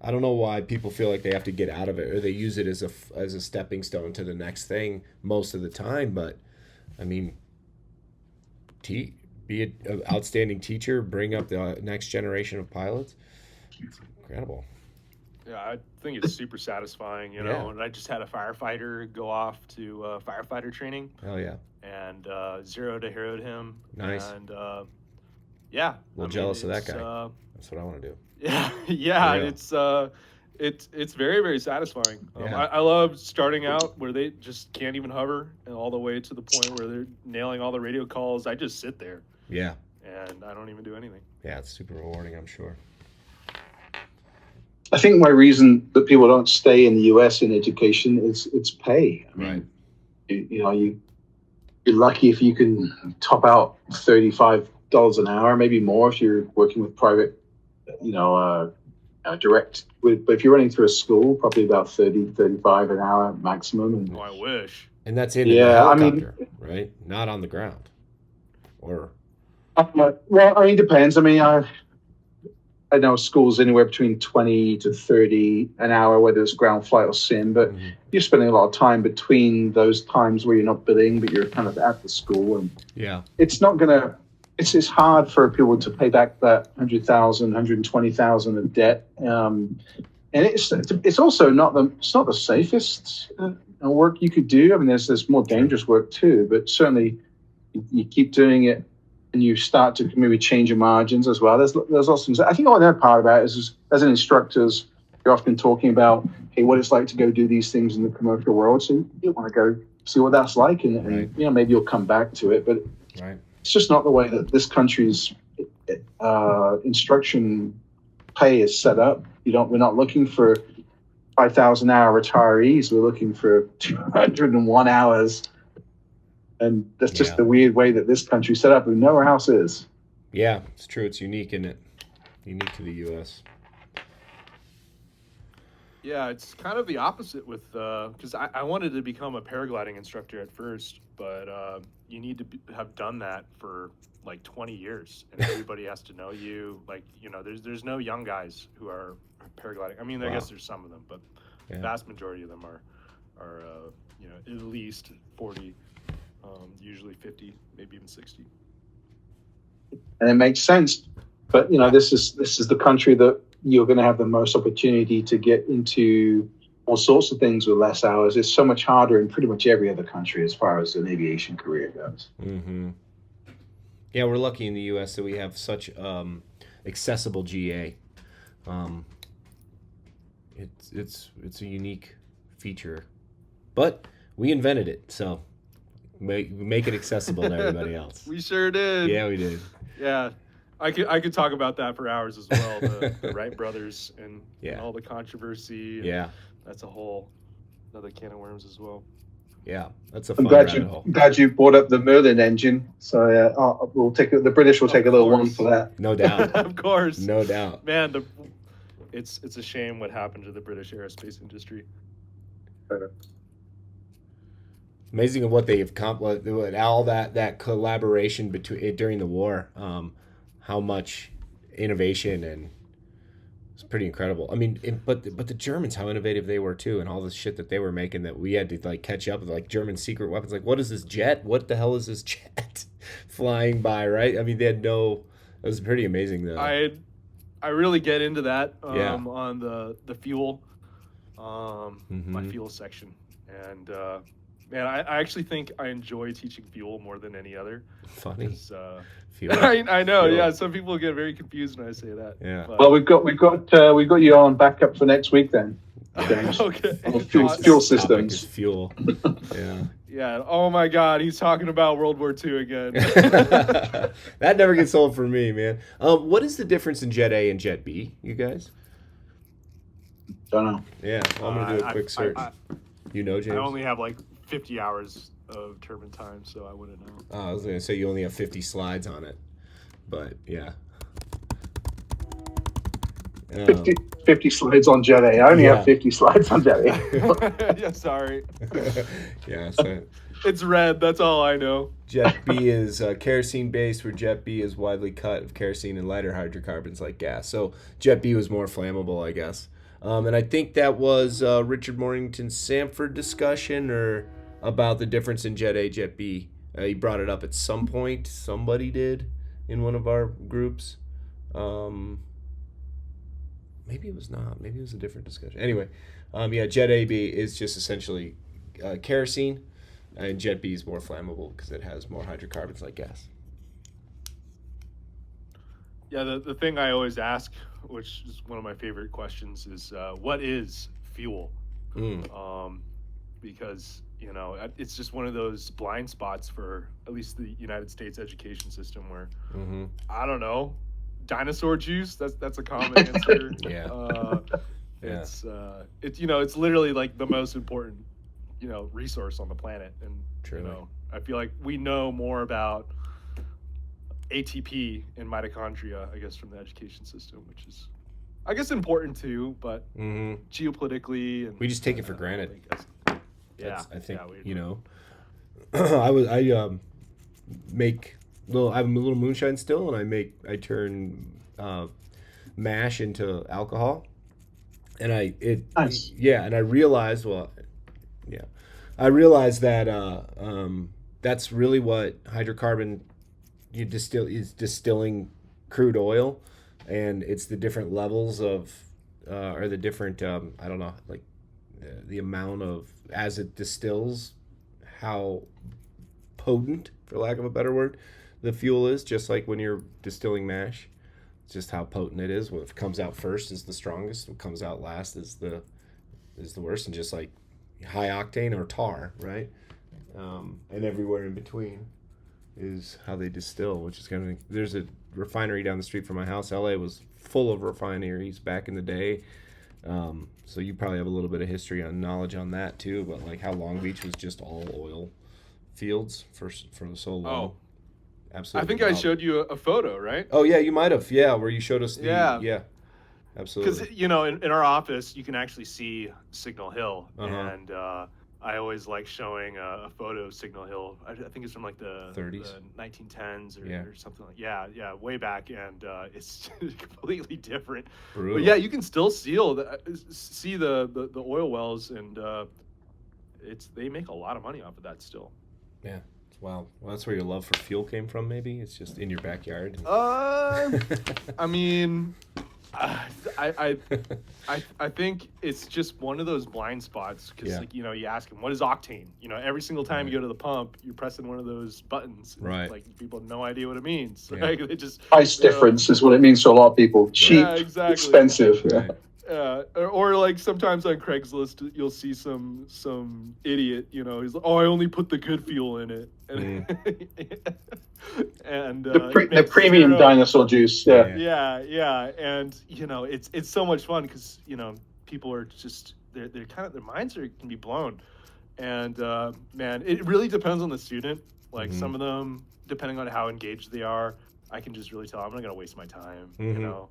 I don't know why people feel like they have to get out of it or they use it as a stepping stone to the next thing most of the time. But, I mean, be an outstanding teacher, bring up the next generation of pilots. It's incredible. Yeah, I think it's super satisfying, And I just had a firefighter go off to firefighter training. Oh, yeah. And zero to hero to him. Nice. And, yeah. I'm jealous of that guy. That's what I want to do. Yeah, it's very, very satisfying. I love starting out where they just can't even hover, and all the way to the point where they're nailing all the radio calls. I just sit there. Yeah. And I don't even do anything. Yeah, it's super rewarding, I'm sure. I think my reason that people don't stay in the US in education is it's pay. I mean, you're lucky if you can top out $35 an hour, maybe more if you're working with private. Direct but if you're running through a school, probably about 30-35 an hour maximum. And I wish. And that's in a helicopter, right? Not on the ground. Or Well, I mean, it depends. I mean, I know schools anywhere between 20 to 30 an hour, whether it's ground flight or sim, but you're spending a lot of time between those times where you're not bidding, but you're kind of at the school. And Yeah. it's not going to, it's hard for people to pay back that 100,000, 120,000 of debt. And it's also not the safest work you could do. I mean, there's more dangerous work too, but certainly you keep doing it and you start to maybe change your margins as well. There's lots of things. I think what that part about is as an instructor, you're often talking about, hey, what it's like to go do these things in the commercial world. So you want to go see what that's like, and Right. maybe you'll come back to it. But Right. it's just not the way that this country's instruction pay is set up. We're not looking for 5,000 hour retirees. We're looking for 201 hours. And that's just the weird way that this country's set up, and nowhere else is. Yeah, it's true. It's unique, isn't it? Unique to the U.S. Yeah, it's kind of the opposite with because I wanted to become a paragliding instructor at first, but you need to have done that for like 20 years, and everybody has to know you. Like, there's no young guys who are paragliding. I mean, I guess there's some of them, but the vast majority of them are at least 40, usually 50, maybe even 60. And it makes sense, but this is the country that you're going to have the most opportunity to get into all sorts of things with less hours. It's so much harder in pretty much every other country as far as an aviation career goes. Mm-hmm. Yeah, we're lucky in the U.S. that we have such accessible GA. It's a unique feature, but we invented it, so make it accessible to everybody else. We sure did. Yeah, we did. Yeah, I could talk about that for hours as well. The Wright brothers and all the controversy. Yeah, that's another can of worms as well. Yeah, that's a I'm fun glad hole. you brought up the Merlin engine. So we'll the British will take a little one for that. No doubt. Of course. No doubt. Man, it's a shame what happened to the British aerospace industry. Amazing of what they've accomplished, all that collaboration during the war, how much innovation, and it's pretty incredible. I mean, but the Germans, how innovative they were too, and all the shit that they were making that we had to like catch up with, like German secret weapons. Like, what is this jet? What the hell is this jet flying by? Right? I mean, they had no. It was pretty amazing though. I really get into that on the fuel, my fuel section, and man, I actually think I enjoy teaching fuel more than any other. Funny. Fuel. I know. Fuel. Yeah, some people get very confused when I say that. Yeah. Well, we've got you on backup for next week then, James. Okay. Fuel systems. Fuel. Yeah. Yeah. Oh my God, he's talking about World War II again. That never gets old for me, man. What is the difference in Jet A and Jet B, you guys? Don't know. Yeah, well, I'm gonna do a quick search. James? I only have like 50 hours of turbine time, so I wouldn't know. Oh, I was gonna say you only have 50 slides on it, but yeah. 50 slides on Jet A. I only have 50 slides on Jet A. Yeah, sorry. Yeah, so it's red. That's all I know. Jet B is kerosene based, where Jet B is widely cut of kerosene and lighter hydrocarbons like gas. So Jet B was more flammable, I guess. And I think that was Richard Mornington's Sanford discussion or about the difference in Jet A, Jet B. He brought it up at some point. Somebody did in one of our groups. Maybe it was not. Maybe it was a different discussion. Anyway, Jet A, B is just essentially kerosene, and Jet B is more flammable because it has more hydrocarbons like gas. Yeah, the thing I always ask, which is one of my favorite questions, is what is fuel? Because it's just one of those blind spots for at least the United States education system where I don't know, dinosaur juice. That's a common answer. Yeah. It's literally like the most important resource on the planet, and Truly. I feel like we know more about ATP and mitochondria, I guess, from the education system, which is, I guess, important too, but geopolitically, and we just take it for granted. Yeah, I think yeah, I make I'm a little moonshine still, and I turn mash into alcohol, and Nice. and I realized, I realized that that's really what hydrocarbon is distilling crude oil, and it's the different levels of or the different I don't know, like the amount of, as it distills, how potent, for lack of a better word, the fuel is. Just like when you're distilling mash, it's just how potent it is. What comes out first is the strongest. What comes out last is the worst. And just like high octane or tar, right? And everywhere in between is how they distill, which is kind of, there's a refinery down the street from my house. LA was full of refineries back in the day. So you probably have a little bit of history on knowledge on that too, but like how Long Beach was just all oil fields for so long. Oh, Absolutely. I think I showed you a photo, right? Oh yeah, you might have. Yeah, where you showed us the Yeah. Absolutely. Because in our office you can actually see Signal Hill, Uh-huh. and I always like showing a photo of Signal Hill. I think it's from like the 30s? the 1910s or, Yeah. or something like way back, and it's completely different. Brutal. But yeah, you can still see the oil wells, and they make a lot of money off of that still. Yeah. Wow. Well, that's where your love for fuel came from. Maybe it's just in your backyard. I mean, I think it's just one of those blind spots, because Yeah. like, you ask them, what is octane? Every single time you go to the pump, you're pressing one of those buttons. And Right. like, people have no idea what it means. Yeah. Like, they just Price difference is what it means to a lot of people. Cheap, Yeah, exactly. expensive. Right. or like sometimes on Craigslist you'll see some idiot, he's like, oh, I only put the good fuel in it, and and The it makes premium zero- dinosaur juice. Yeah. yeah, and it's so much fun, because people are just, they're kind of, their minds can be blown, and man, it really depends on the student. Like, Mhm. some of them, depending on how engaged they are, I can just really tell I'm not gonna waste my time. Mhm.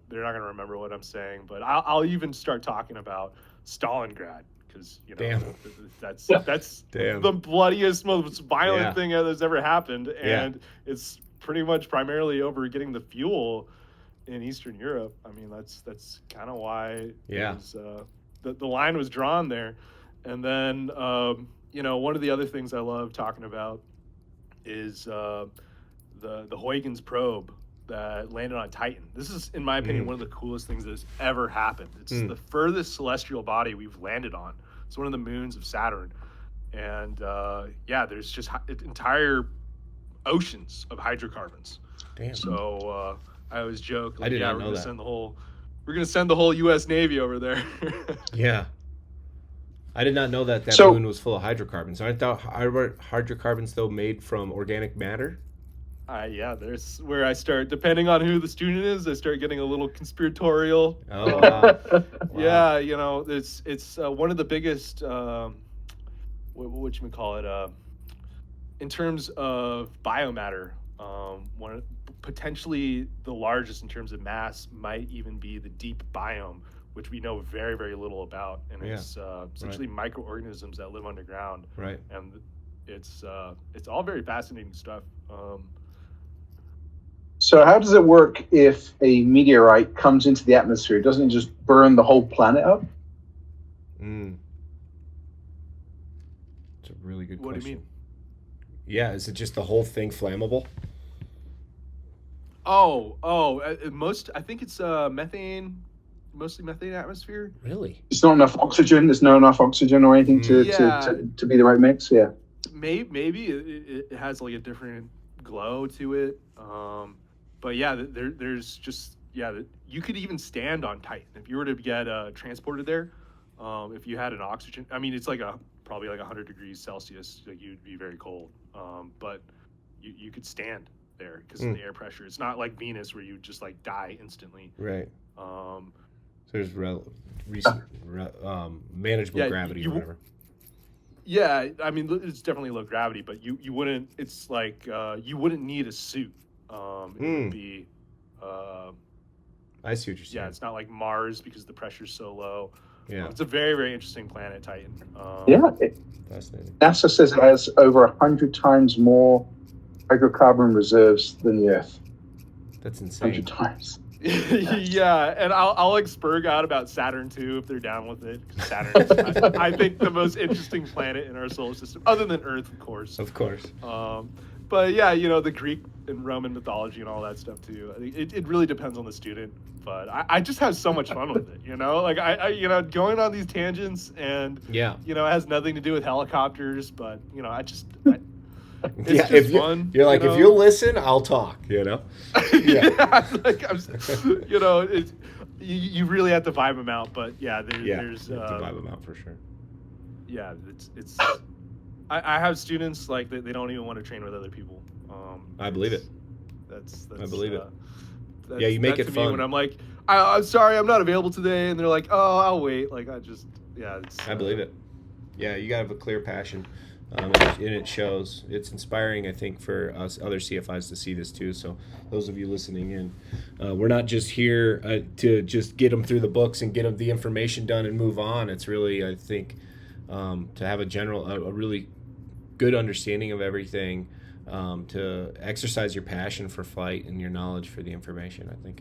They're not gonna remember what I'm saying, but I'll even start talking about Stalingrad, because Damn. that's Damn. the bloodiest, most violent Yeah. thing that's ever happened, Yeah. and it's pretty much primarily over getting the fuel in Eastern Europe. I mean, that's kind of why Yeah. it was, the line was drawn there. And then one of the other things I love talking about is the Huygens probe that landed on Titan. This is, in my opinion, one of the coolest things that has ever happened. It's the furthest celestial body we've landed on. It's one of the moons of Saturn, and there's just entire oceans of hydrocarbons. Damn. So I always joke, like, I did not we're know gonna that. we're gonna send the whole U.S. Navy over there. Yeah. I did not know that So- moon was full of hydrocarbons. I thought hydrocarbons, though, made from organic matter. There's where I start, depending on who the student is, I start getting a little conspiratorial. Oh, wow. Yeah, it's one of the biggest, what you call it, in terms of biomatter, potentially the largest in terms of mass might even be the deep biome, which we know very, very little about, and it's essentially microorganisms that live underground, Right. and it's all very fascinating stuff. So how does it work if a meteorite comes into the atmosphere? Doesn't it just burn the whole planet up? Mm. It's a really good What do question. you mean? Yeah, is it just the whole thing flammable? I think it's mostly methane atmosphere. Really? There's not enough oxygen. There's not enough oxygen or anything to be the right mix. Yeah. Maybe it has like a different glow to it. But yeah, there's just, you could even stand on Titan if you were to get transported there. If you had an oxygen, I mean, it's like probably like 100 degrees Celsius. Like, you'd be very cold. But you could stand there because of the air pressure. It's not like Venus where you just like die instantly. Right. So there's manageable gravity or whatever. Yeah, I mean, it's definitely low gravity, but you wouldn't. It's like you wouldn't need a suit. It would be. I see what you're saying. Yeah, it's not like Mars because the pressure's so low. Yeah. It's a very, very interesting planet, Titan. Yeah. Fascinating. NASA says it has over 100 times more hydrocarbon reserves than the Earth. That's insane. 100 times. Yeah, and I'll like spurg out about Saturn too if they're down with it. 'Cause Saturn is, I think, the most interesting planet in our solar system, other than Earth, of course. Of course. But yeah, you know, the Greek and Roman mythology and all that stuff too. I think it really depends on the student. But I just have so much fun with it, you know? Like I you know, going on these tangents and Yeah. you know, it has nothing to do with helicopters, but you know, it's Yeah, just if fun. you're like, you if know? you'll listen, I'll talk, you know? Yeah, like you know, you really have to vibe them out. But yeah, there's you have to vibe them out for sure. yeah, it's I have students like they don't even want to train with other people. I believe it. That's I believe it. That's, Yeah, you make that's it to me fun. when I'm like, I'm sorry, I'm not available today, and they're like, oh, I'll wait. Like I believe it. Yeah, you got to have a clear passion, and it shows. It's inspiring, I think, for us other CFIs to see this too. So those of you listening in, we're not just here to just get them through the books and get them the information done and move on. It's really, I think, to have a really good understanding of everything, to exercise your passion for flight and your knowledge for the information. I think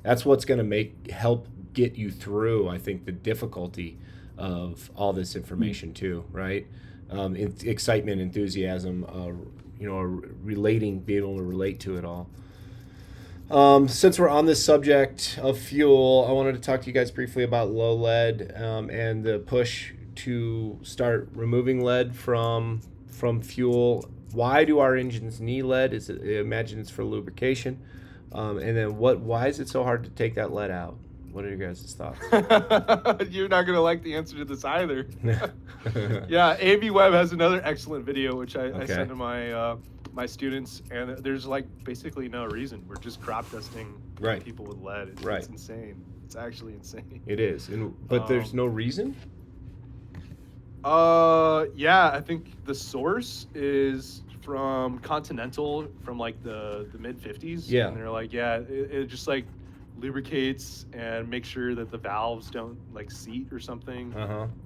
that's what's going to help get you through, I think, the difficulty of all this information too, right? Excitement, enthusiasm, being able to relate to it all. Since we're on this subject of fuel, I wanted to talk to you guys briefly about low lead and the push to start removing lead from fuel. Why do our engines need lead? I imagine it's for lubrication. And then why is it so hard to take that lead out? What are your guys' thoughts? You're not gonna like the answer to this either. Yeah, AV Web has another excellent video which I send to my students, and there's like basically no reason. We're just crop dusting Right. people with lead. Right. It's insane. It's actually insane. It is, but there's no reason. Yeah, I think the source is from Continental from like the mid 50s. Yeah. And they're like, yeah, it just like lubricates and make sure that the valves don't like seat or something.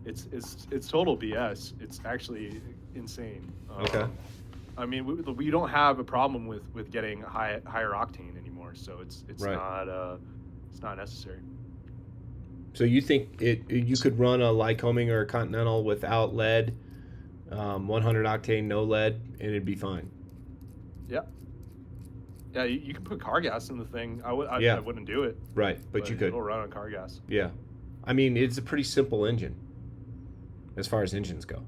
It's total BS. It's actually insane. Okay. I mean, we don't have a problem with getting higher octane anymore, so it's Right. not necessary. So you think you could run a Lycoming or a Continental without lead, 100 octane, no lead, and it'd be fine? Yeah. Yeah, you can put car gas in the thing. I wouldn't do it. Right, but you could. It'll run on car gas. Yeah. I mean, it's a pretty simple engine as far as engines go.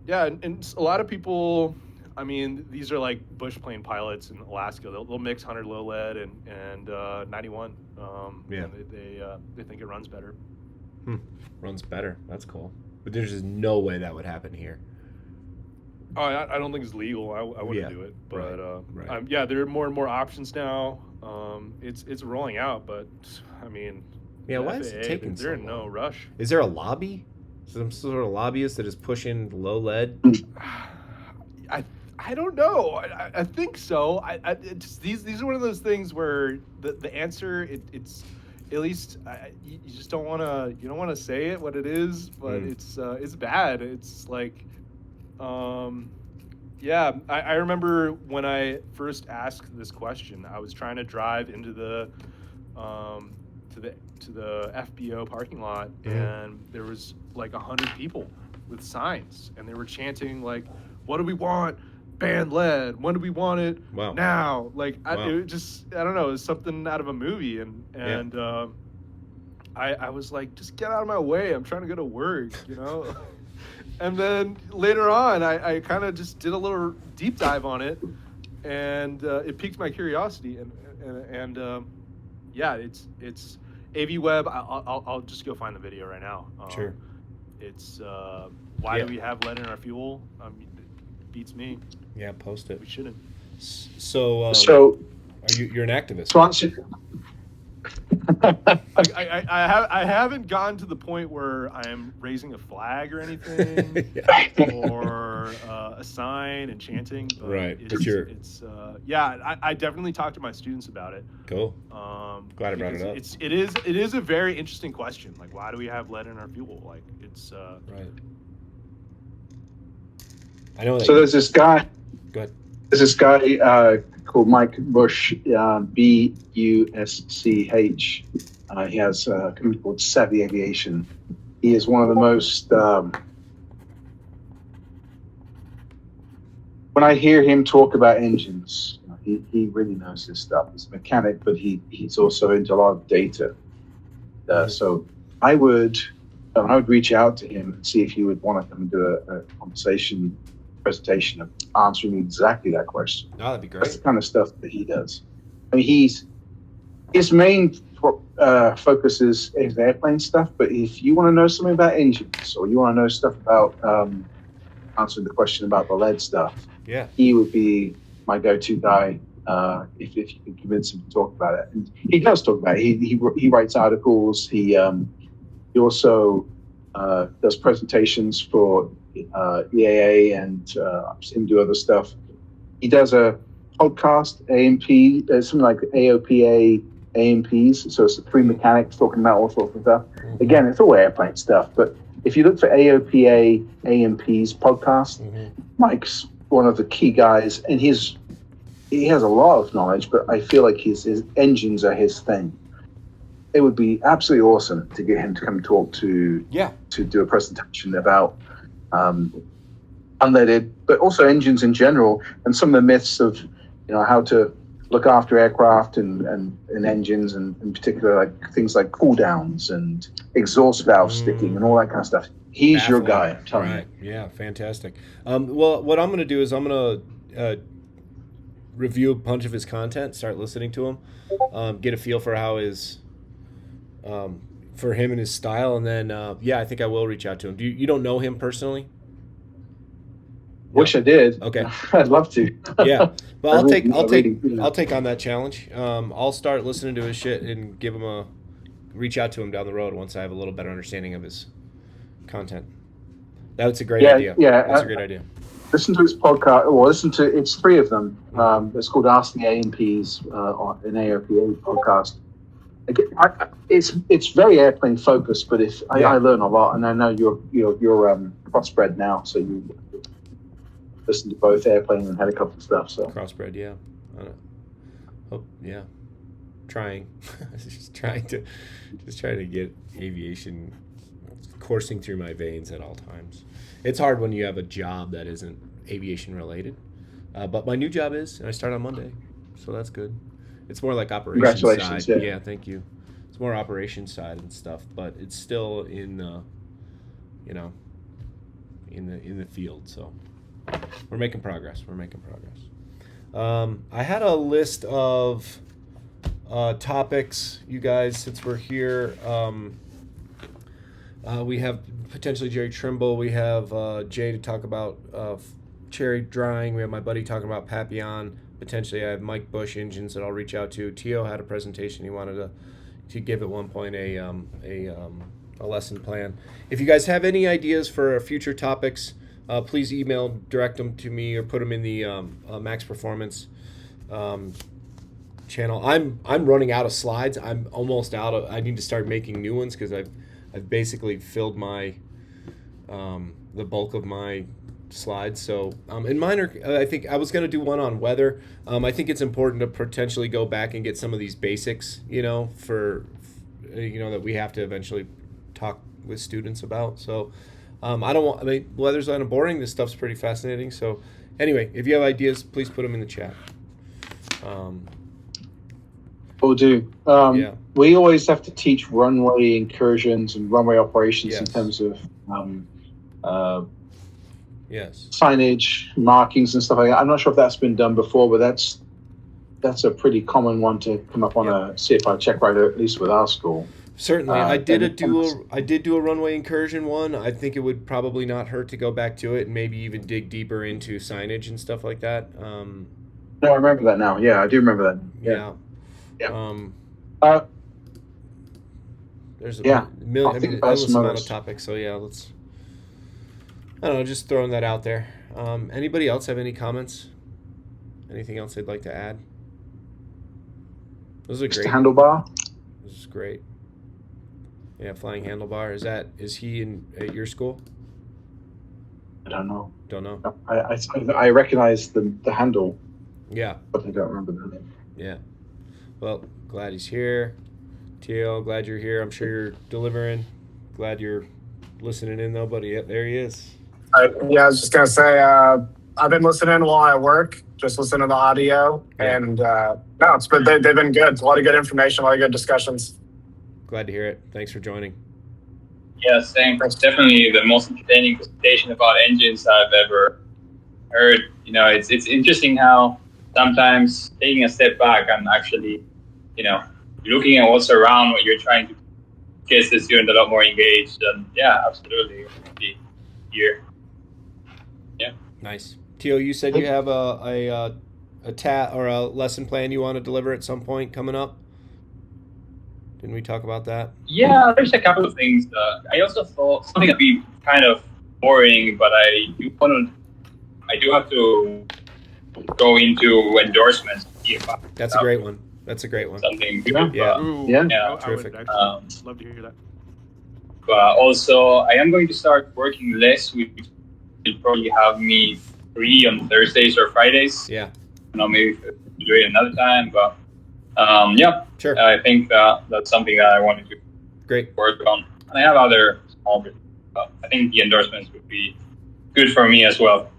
Yeah, and a lot of people, I mean, these are like bush plane pilots in Alaska. They'll mix 100 low lead and 91. Yeah. And they think it runs better. Runs better. That's cool. But there's just no way that would happen here. Oh, I don't think it's legal. I wouldn't do it. But right. yeah, there are more and more options now. It's rolling out, but I mean, Yeah, the why is it FAA, taking so they're in long? no rush. Is there a lobby? Some sort of lobbyist that is pushing low lead? I don't know. I think so. These are one of those things where the answer it's at least you just don't want to say it what it is, but it's bad. It's like yeah. I remember when I first asked this question, I was trying to drive into the to the FBO parking lot, and there was like 100 people with signs, and they were chanting like, "What do we want? Ban lead. When do we want it? Wow. Now!" Like Wow. I don't know. It was something out of a movie, and I was like, just get out of my way. I'm trying to go to work, you know. And then later on, I kind of just did a little deep dive on it, and it piqued my curiosity, and yeah, it's AV Web. I'll just go find the video right now. Sure. It's why do we have lead in our fuel? It beats me. Yeah, post it. We shouldn't. So you're an activist? To answer, I haven't gotten to the point where I am raising a flag or anything, or a sign and chanting. But Right, it's yeah. I definitely talk to my students about it. Cool. Glad I brought it up. It is a very interesting question. Like, why do we have lead in our fuel? Like, it's right. I know that. so there's this guy. Go ahead. There's this guy called Mike Bush, Busch. He has a company called CFI Aviation. He is one of the most. When I hear him talk about engines, he really knows his stuff. He's a mechanic, but he's also into a lot of data. So I would reach out to him and see if he would want to come and do a presentation of answering exactly that question. Oh, that'd be That's great. the kind of stuff that he does. I mean, his main focus is airplane stuff. But if you want to know something about engines, or you want to know stuff about answering the question about the lead stuff, Yeah. he would be my go-to guy. If you can convince him to talk about it, and he does talk about it. He writes articles. He also does presentations for EAA, and I've seen him do other stuff. He does a podcast, AMP, something like AOPA AMPs. So it's three mechanics talking about all sorts of stuff. Again, it's all airplane stuff. But if you look for AOPA AMPs podcast, Mike's one of the key guys, and he has a lot of knowledge, but I feel like his engines are his thing. It would be absolutely awesome to get him to come talk to do a presentation about unleaded, but also engines in general, and some of the myths of how to look after aircraft and engines, and in particular like things like cool downs and exhaust valve sticking and all that kind of stuff. He's your guy, I'm telling you. Yeah, fantastic. Well, what I'm going to do is I'm going to review a bunch of his content, start listening to him, get a feel for how for him and his style, and then I think I will reach out to him. You don't know him personally? Wish I did. Okay. I'd love to. Yeah. Well, I'll take I'll take on that challenge. I'll start listening to his shit and reach out to him down the road once I have a little better understanding of his content. That's a great idea. Yeah, that's a great idea. Listen to his podcast, or it's three of them. It's called Ask the AMPs, an AOPA podcast. Again, it's very airplane focused, but I learn a lot, and I know you're crossbred now, so you listen to both airplane and helicopter stuff. So crossbred, yeah. Trying, just trying to get aviation coursing through my veins at all times. It's hard when you have a job that isn't aviation related, but my new job is, and I start on Monday, so that's good. It's more like operations Congratulations, side. yeah. Thank you. It's more operations side and stuff, but it's still in the field. So we're making progress. I had a list of topics, you guys, since we're here. We have potentially Jerry Trimble. We have Jay to talk about cherry drying. We have my buddy talking about Papillon. Potentially, I have Mike Bush engines that I'll reach out to. Tio had a presentation he wanted to give at one point a lesson plan. If you guys have any ideas for future topics, please direct them to me, or put them in the Max Performance channel. I'm running out of slides. I'm almost out of. I need to start making new ones because I've basically filled my the bulk of my slides. So in mine I think I was going to do one on weather. I think it's important to potentially go back and get some of these basics, for that we have to eventually talk with students about. So weather's kind of boring. This stuff's pretty fascinating. So anyway, if you have ideas, please put them in the chat. Will do. We always have to teach runway incursions and runway operations in terms of signage, markings, and stuff like that. I'm not sure if that's been done before, but that's a pretty common one to come up on a CFI check rider, at least with our school. Certainly, I did do a runway incursion one. I think it would probably not hurt to go back to it and maybe even dig deeper into signage and stuff like that. No, I remember that now. Yeah, I do remember that. Yeah. There's endless amount of topics. So let's. I don't know, just throwing that out there. Anybody else have any comments? Anything else they'd like to add? Those are great. Handlebar. This is great. Yeah, flying handlebar. Is he at your school? I don't know. Don't know. I recognize the handle, Yeah. but I don't remember the name. Yeah. Well, glad he's here. TL, glad you're here. I'm sure you're delivering. Glad you're listening in, though, buddy. Yep, there he is. Yeah, I was just gonna say, I've been listening while I work, just listening to the audio, Yeah. and no, it's been they've been good. A lot of good information, a lot of good discussions. Glad to hear it. Thanks for joining. Yeah, same. It's definitely the most entertaining presentation about engines I've ever heard. You know, it's interesting how sometimes taking a step back and actually, you know, looking at what's around what you're trying to get the student a lot more engaged. And yeah, absolutely, be here. Yeah. Nice. Teal, you said you have a lesson plan you want to deliver at some point coming up. Didn't we talk about that? Yeah, there's a couple of things. I also thought something would be kind of boring, but I do have to go into endorsements. That's a great one. That's a great one. Something. Yeah. Ooh, Yeah. I would Terrific. actually love to hear that. But also, I am going to start working less. We will probably have me free on Thursdays or Fridays. Yeah. You know, maybe do it another time. But yeah, Sure. I think that's something that I wanted to Great. work on. And I have other small bits, but I think the endorsements would be good for me as well.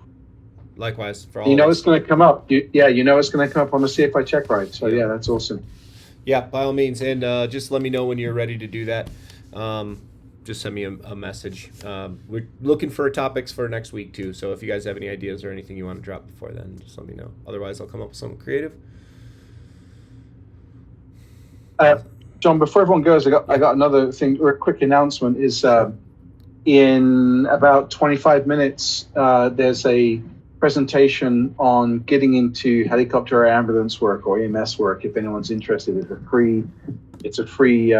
Likewise for all. You know of it's us. going to come up. You know it's going to come up on the CFI check ride. So yeah, that's awesome. Yeah, by all means, and just let me know when you're ready to do that. Just send me a message. We're looking for topics for next week too. So if you guys have any ideas or anything you want to drop before then, just let me know. Otherwise, I'll come up with something creative. John, before everyone goes, I got another thing or a quick announcement. Is in about 25 minutes, there's a presentation on getting into helicopter or ambulance work or EMS work. If anyone's interested, it's a free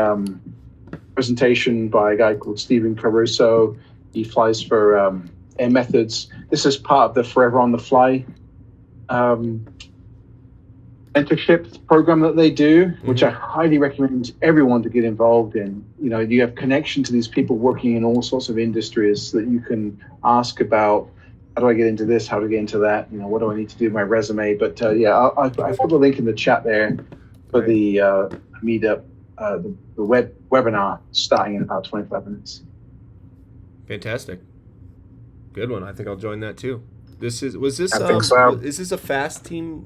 presentation by a guy called Stephen Caruso. He flies for Air Methods. This is part of the Forever on the Fly mentorship program that they do, which I highly recommend everyone to get involved in. You know, you have connection to these people working in all sorts of industries that you can ask about. How do I get into this? How do I get into that? You know, what do I need to do with my resume? But yeah, I put the link in the chat there for the meetup, the webinar starting in about 25 minutes. Fantastic. Good one. I think I'll join that too. Is this I think so. is this a fast team?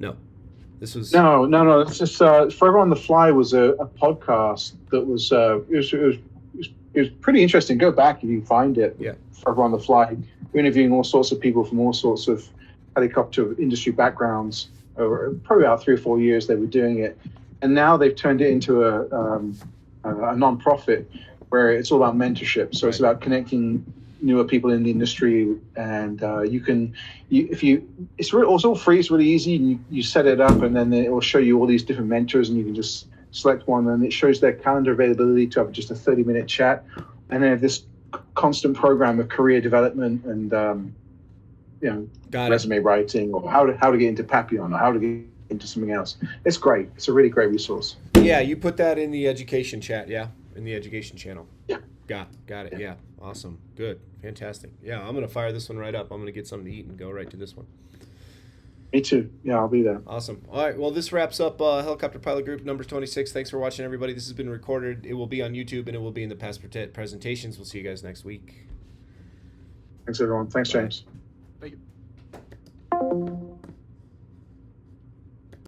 No. This was No. It's just Forever on the Fly was a podcast that was it was pretty interesting. Go back if you can find it. Yeah. Forever on the Fly. We're interviewing all sorts of people from all sorts of helicopter industry backgrounds. Over probably about 3 or 4 years they were doing it, and now they've turned it into a non-profit where it's all about mentorship. So it's about connecting newer people in the industry, and it's all free. It's really easy. You set it up, and then it will show you all these different mentors, and you can just select one, and it shows their calendar availability to have just a 30-minute chat, and then this constant program of career development and resume writing, or how to get into Papillon, or how to get into something else. It's great. It's a really great resource. Yeah, you put that in the education chat. Yeah, in the education channel. Yeah. Got it. Yeah. Awesome. Good. Fantastic. Yeah, I'm gonna fire this one right up. I'm gonna get something to eat and go right to this one. Me too. Yeah, I'll be there. Awesome. All right. Well, this wraps up Helicopter Pilot Group number 26. Thanks for watching, everybody. This has been recorded. It will be on YouTube and it will be in the past presentations. We'll see you guys next week. Thanks, everyone. Thanks, James. Thank you.